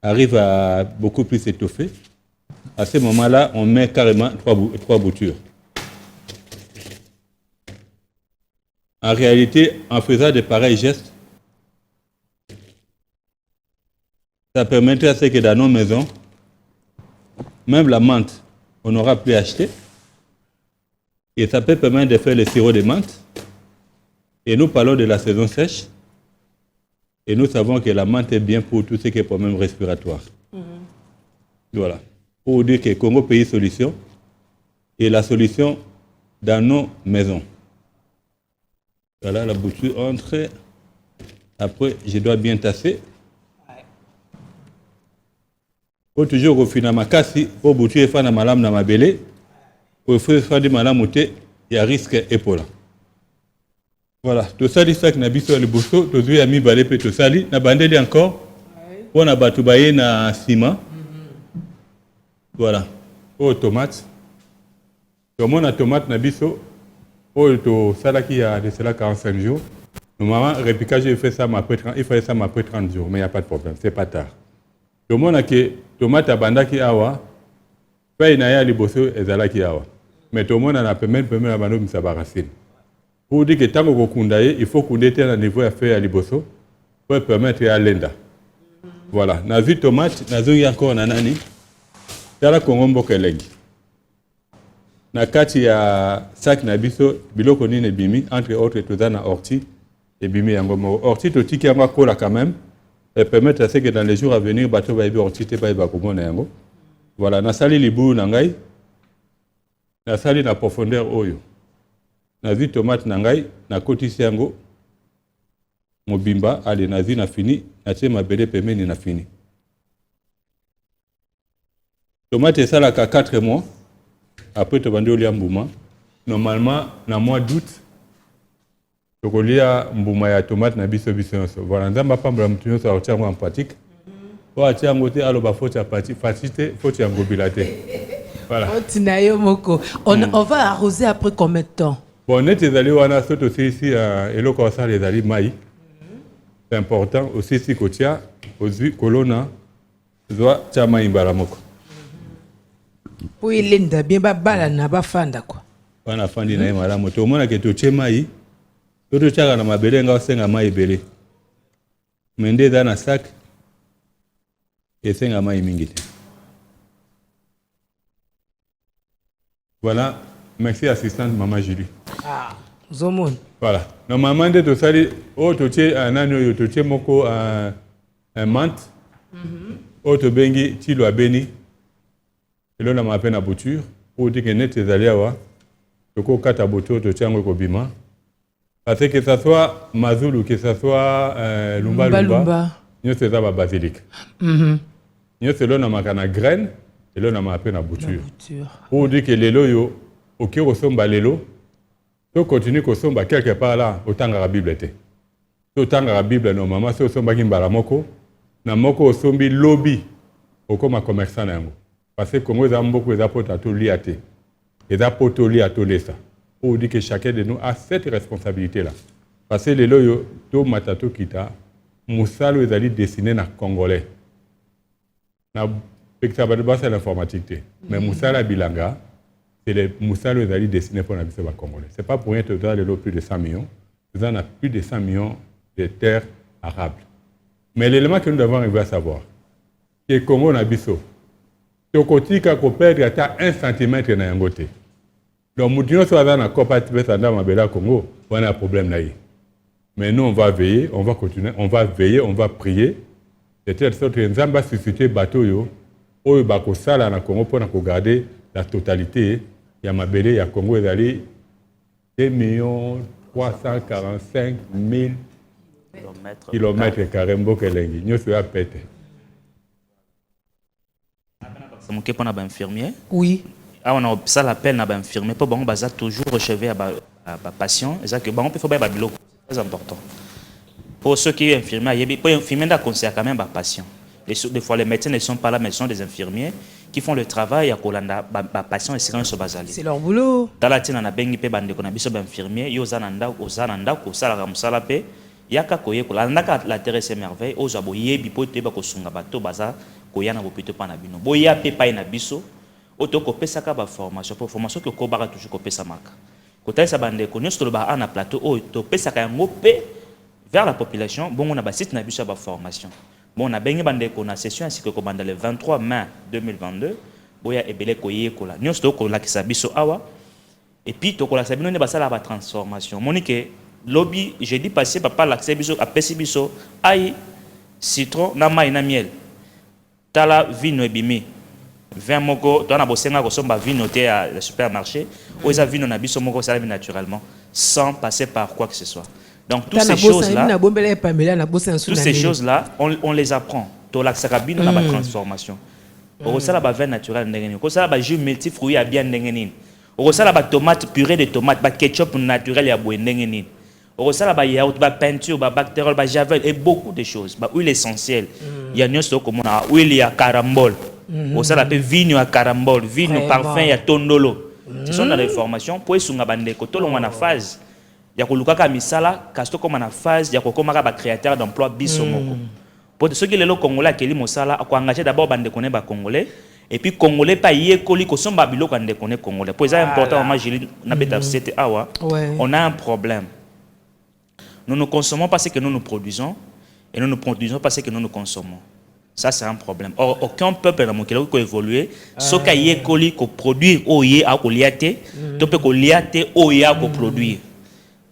arrive à beaucoup plus s'étoffer. À ce moment-là, on met carrément trois boutures. En réalité, en faisant de pareils gestes, ça permettrait à ce que dans nos maisons, même la menthe, on n'aura plus acheté. Et ça peut permettre de faire le sirop de menthe. Et nous parlons de la saison sèche. Et nous savons que la menthe est bien pour tout ce qui est problème respiratoire. Voilà. Pour dire que Congo Pays Solution est la solution dans nos maisons. Voilà, la bouture entre. Après, je dois bien tasser. Il faut toujours refiner ma casse. Pour bouture, faire la malam dans ma belée. Pour faire des malam, il y a risque épaule. Voilà. Tout ça, c'est ça que nous avons le bousseau. Tout ça, nous avons mis tout ça. Nous avons encore. On a battu na ciment. Voilà. Pour tomates. Tout le monde a tomate na biso. Pour ça qui a de cela 45 jours. Normalement, répliquage, il fait ça après 30 jours, mais il n'y a pas de problème, c'est pas tard. Tout le monde a que tomate à banda qui awa, paye na ya liboso ezala qui awa. Mais tout le monde a même à bando misabarasine. Pour dire que tant que kundaye, il faut qu'on ait un niveau à faire à liboso pour permettre à l'enda. Voilà. Na vu tomate, na vu encore nanani. Tala kongombo kelegi. Na kati ya sac na biso biloko nini bimi entre autres tozana ortie et bimi yango mo ortie to tiki yango kola quand même et permettre à ce que dans les jours à venir bato ba bi ortie te ba ba komona yango. Voilà, na sali libu na ngai na sali na profondeur oyo. Na vi tomate na ngai na kotisi yango mobimba allez na vi na fini na tie mabele pemeni na fini. Tomate ça la 4 mois. Après, tu vas aller à Mbouma. Normalement, dans le mois d'août, tu vas aller à Mbouma et à tomate na biso. Voilà, nous avons pas de sortir en pratique. Pour attirer un côté, alors il faut que voilà. On va arroser après combien de temps? Bon, on est allé aussi ici à Elo Korsa, les alliés maïs. C'est important aussi si Kotia, aussi Colonna, doit Tchamaï Baramoko. Pour Linda, bien bala na bafanda quoi. Wana fandi na yemala moto mona ke toche mai Toto chaka na mabele nga senga mai ebele. Mende dans un sac et senga mai mingi. Voilà, merci assistante maman Julie. Ah, Zomon. Voilà. Normalement de to sali o to che anano yo to che moko un menthe. O to bengi tilo abeni. Et là on a peine à bouture pour dire que net ezali awa. To ko kata bouture to chango ko bima. Parce que ça soit Mazulu, que ça soit Lumba, nous faisons la basilic. Nous faisons la graine et là on a appris la bouture. Pour dire que les loyaux, au qui ressemble à l'élo, tu continues à ressemble quelque part là, autant que la Bible était. Autant que la Bible, normalement, c'est au sommet qui mbala moko, na moko au sommet lobby, au comme un commerçant n'ango. Parce que comme ils ont beaucoup d'apôtres à tout liaté, les apôtres liés à tout ça. Pour dire que chacun de nous a cette responsabilité-là. Parce que les loyaux, tout matato kita, Moussalo est allé dessiner na Congolais. Na Pexabadba, c'est l'informatique. Mais Moussala Bilanga, c'est les Moussalo est allé dessiner pour la vie Congolais. Ce n'est pas pour rien que tu as plus de 100 millions. Nous avons plus de 100 millions de terres arables. Mais l'élément que nous devons arriver à savoir, c'est que Congo n'a biso. C'est au quotidien qu'on perd à 1 cm dans un côté. Donc, nous sommes dans la coopérative de Congo, on a un problème là. Mais nous, on va veiller, on va continuer, on va veiller, on va prier. De telle sorte que nous allons susciter le bateau, où il va au Congo pour garder la totalité. Il y a Mabélé, il y a Congo, il y a 2 345 000 kilomètres carrés. Nous sommes à péter. C'est mon cas pour un infirmier. Oui. On a ça l'appel n'a pas infirmier pour bon baza toujours recevoir à patient et ça que bon on peut faire ba bilo très important pour ceux qui sont infirmiers pour infirmier da conseiller quand même ba patient des fois les médecins ne sont pas là mais ce sont des infirmiers qui font le travail à kolanda ba patient et c'est bazali c'est leur boulot tala tina na bengi pe bande kona biso ba infirmier yo zananda ko sala ka musala pe yaka koye ko landaka la terre c'est merveille aux aboyebi po te ba ko sunga bato baza ko yana bopito pa na bino boya pe pa na biso auto kopesa ka ba formation pour formation que ko bara toujours kopesa maka kota sa bande ko nyos to ba ana plateau o to pesa ka ngope vers la population bon on a ba site na biso ba formation bon na bengi bande ko na session ainsi que ko bande le 23 mai 2022 boya ebele ko ye ko la nyos to ko la kisa biso awa et puis to ko la sabino ne ba sala ba transformation monique lobby jeudi passé papa l'accès biso a pesi biso ai citron na mai na miel tala vino ebimi 20 moko tu as bosenga ko somba vino te à le supermarché ou ils a vino na biso moko ça naturellement sans passer par quoi que ce soit donc toutes ces choses là on les apprend to la sakabino na ba transformation au ça la ba vin naturel ndengeni ko ça la ba jus multifruits à bien ndengeni au ça la ba tomate purée de tomate ba ketchup naturel ya boye ndengeni au ça la ba yaourt ba peinture ba bactérol ba javel et beaucoup de choses ba huile essentielle il y a nyos ko mona huile ya carambole au ça la pe vino à carambole vino parfum ya tondolo ce sont dans les formations pour esunga bande ko tolonga na phase ya kolukaka misala kasto comme na phase ya kokomaka ba créateur d'emploi biso moko pour ceux qui les congolais akeli mosala ko engager d'abord bande koné ba congolais et puis congolais pas yekoli ko somba biloko ande koné congolais pour ça important moi Julie na beta société awa on a un problème nous ne consommons pas ce que nous nous produisons et nous ne produisons pas ce que nous nous consommons. Ça, c'est un problème. Or, aucun peuple dans mon pays qui évolue, ce qui est collé, qui produit, oye, à liaté, tu peux liater, oye, à produire.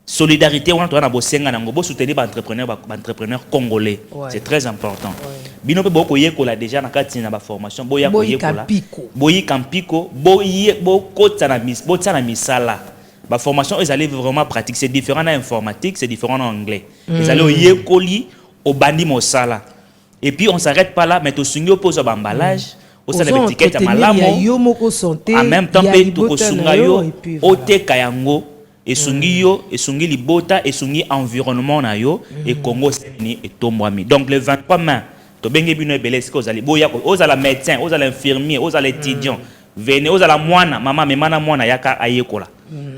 Solidarité, on a soutenir entrepreneurs congolais. C'est très important. Bino pe boko yeko la déjà na kati na ba formation, boya ko yeko la. Boyi kampiko, boyi bo kota na mis, bo tsana misala. La formation, ils allaient vraiment pratiquer. C'est différent en informatique, c'est différent en anglais. Ils allaient au yekoli, au bandi mosala. Et puis on ne s'arrête pas là, mais tu signes au pose au emballage, au sein de l'étiquette à malamo. En même temps, tu au sungayo, au te kayango, et sungiyo, et sungi libota, et sungi environnement na yo, et Congo seni et tomwami. Donc le 23 mai, tu bengi bino belé, aux ali boya, aux ala médecin, aux ala infirmier, aux ala étudiant, venez aux ala moana, maman me mana moana yaka ayekola.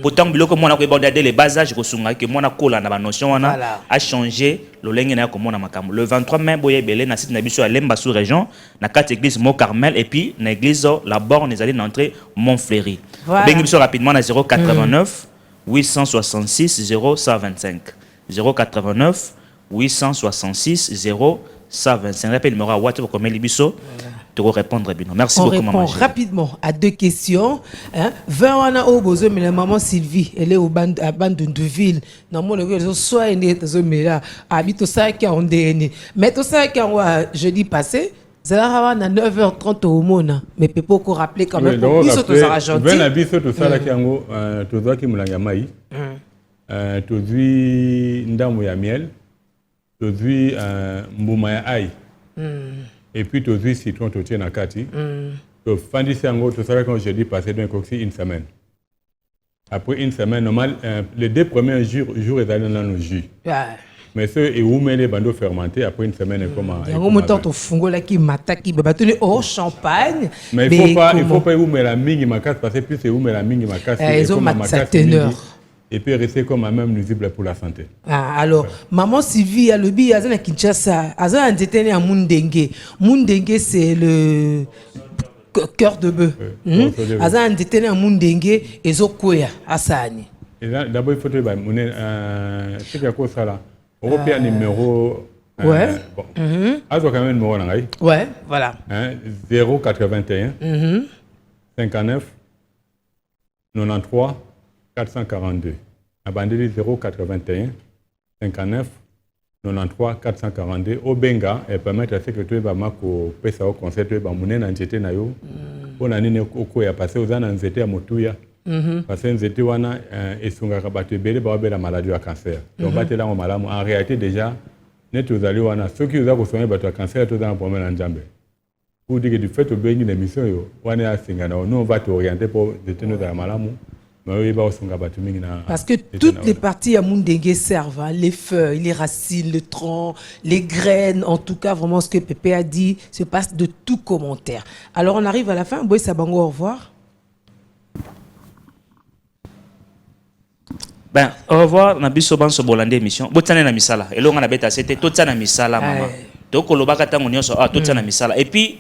Pourtant biloko mona ko border les bas âges ko sunga que mona kola na ba notion wana a changé le lenge na ko mona makambo le 23 mai boye belé na site na biso à Lemba sous région na quatre église Mont Carmel et puis na église la borne les allées d'entrée Montfleury bengi biso rapidement na 089 866 0125. 089 866 0125. Rappelez le numéro à WhatsApp pour Libiso. Tu vas répondre bien. Merci on beaucoup, répond maman. rapidement à 2 questions. 20 ans au besoin, mais la maman Sylvie, elle est au bande de ville. Dans mon réseau, soit elle est dans là, habite au 5 ans, mais au 5 ans, jeudi passé, c'est là à 9h30 au monde. Mais peut pas encore rappeler quand même pour plus de argent. Ben abiso tout ça là qui ango, tout ça qui mulanga mai. Tout vis ndamu ya miel, tout vis mbuma ya ail. Et puis tout vis citron tout tient à kati. Donc fandi sango tout ça là quand jeudi passé donc aussi une semaine. Après une semaine normal, les 2 premiers jours ils allaient dans le jus. Mais ceux et où met les bandeaux fermentés après une semaine et comment. Il y a un moment au fungo là qui m'attaque, qui va tenir au champagne. Mais il faut pas où met la mingi ma casse parce que plus c'est où met la mingi ma casse. Ils ont ma teneur. Et puis rester comme même nuisible pour la santé. Alors, maman Sylvie, a le bi, a na Kinshasa, a un détenu à Mundengue. Mundengue, c'est le cœur de bœuf. A un détenu à Mundengue, et Zokoya, à Sani. D'abord, il faut te dire, c'est quoi ça là? On va numéro. Ouais. Bon. A quand même numéro là. Ouais, voilà. 081 59 93 442. Abandeli 081 59 93 442. Au Benga, et permettre à ce que tu vas marquer pesa au concert, tu vas monter dans jeter na yo. On a né au quoi passer aux ans jeter à motuya. Parce que jeter wana et sunga kabatu bele ba la maladie à cancer. Donc battre là en malamu. En réalité déjà, net aux allés wana ceux qui vous a soigné battu à cancer tout dans le problème en jambe. Pour dire que du fait au bengi l'émission yo, wana a singa na nous on va t'orienter pour détenir dans la malamu. Parce que toutes les parties à Mundengue servent, hein, les feuilles, les racines, le tronc, les graines, en tout cas, vraiment ce que Pépé a dit, se passe de tout commentaire. Alors on arrive à la fin, Boy Sabango, au revoir. Ben, au revoir, na biso ban so bolande émission. Botane na misala. Et là on a bêta c'était tout ça na misala maman. Donc kolobaka tango nyonso tout ça na misala. Et puis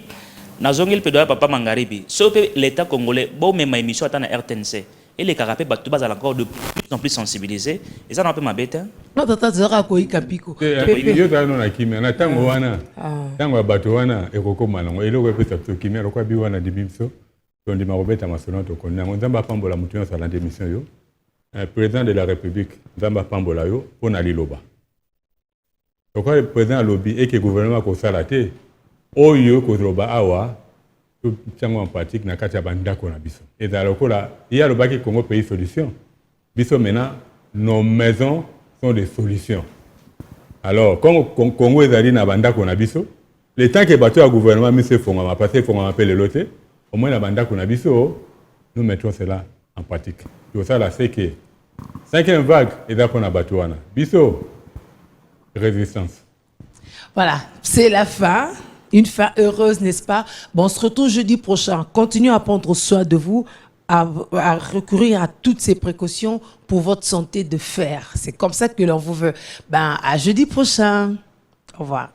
nazongil pedoya papa Mangaribi. Sauf l'état congolais, bon même émission à na RTNC. Et les carapés battent encore de plus en plus sensibilisés. Et ça n'a pas ma bête. Non, tata, tu seras quoi, Capiko. Il y a un autre qui m'a tango wana. Tango batuana et roko malongo. Et le répète à ceux qui m'a roko biwana de bimso. On dit ma robette à ma sonante au connaît. On zamba pambola mutuyo sur la démission yo. Président de la République zamba pambola yo on a liloba. Pourquoi le président lobby et que le gouvernement ko salate oyo ko roba awa. Tout en pratique na kati ya bandako na biso. Et dans le cas il y a le Baki Congo pays solution. Biso maintenant nos maisons sont des solutions. Alors comme Congo est allé na bandako na biso, le temps que bateau à gouvernement monsieur Fongama passer Fongama appelle le loté, au moins na bandako na biso, nous mettons cela en pratique. Tout ça là c'est que 5e vague et d'après na bateau wana. Biso résistance. Voilà, c'est la fin. Une fin heureuse, n'est-ce pas? Bon, on se retrouve jeudi prochain. Continuez à prendre soin de vous, à recourir à toutes ces précautions pour votre santé de fer. C'est comme ça que l'on vous veut. Ben, à jeudi prochain. Au revoir.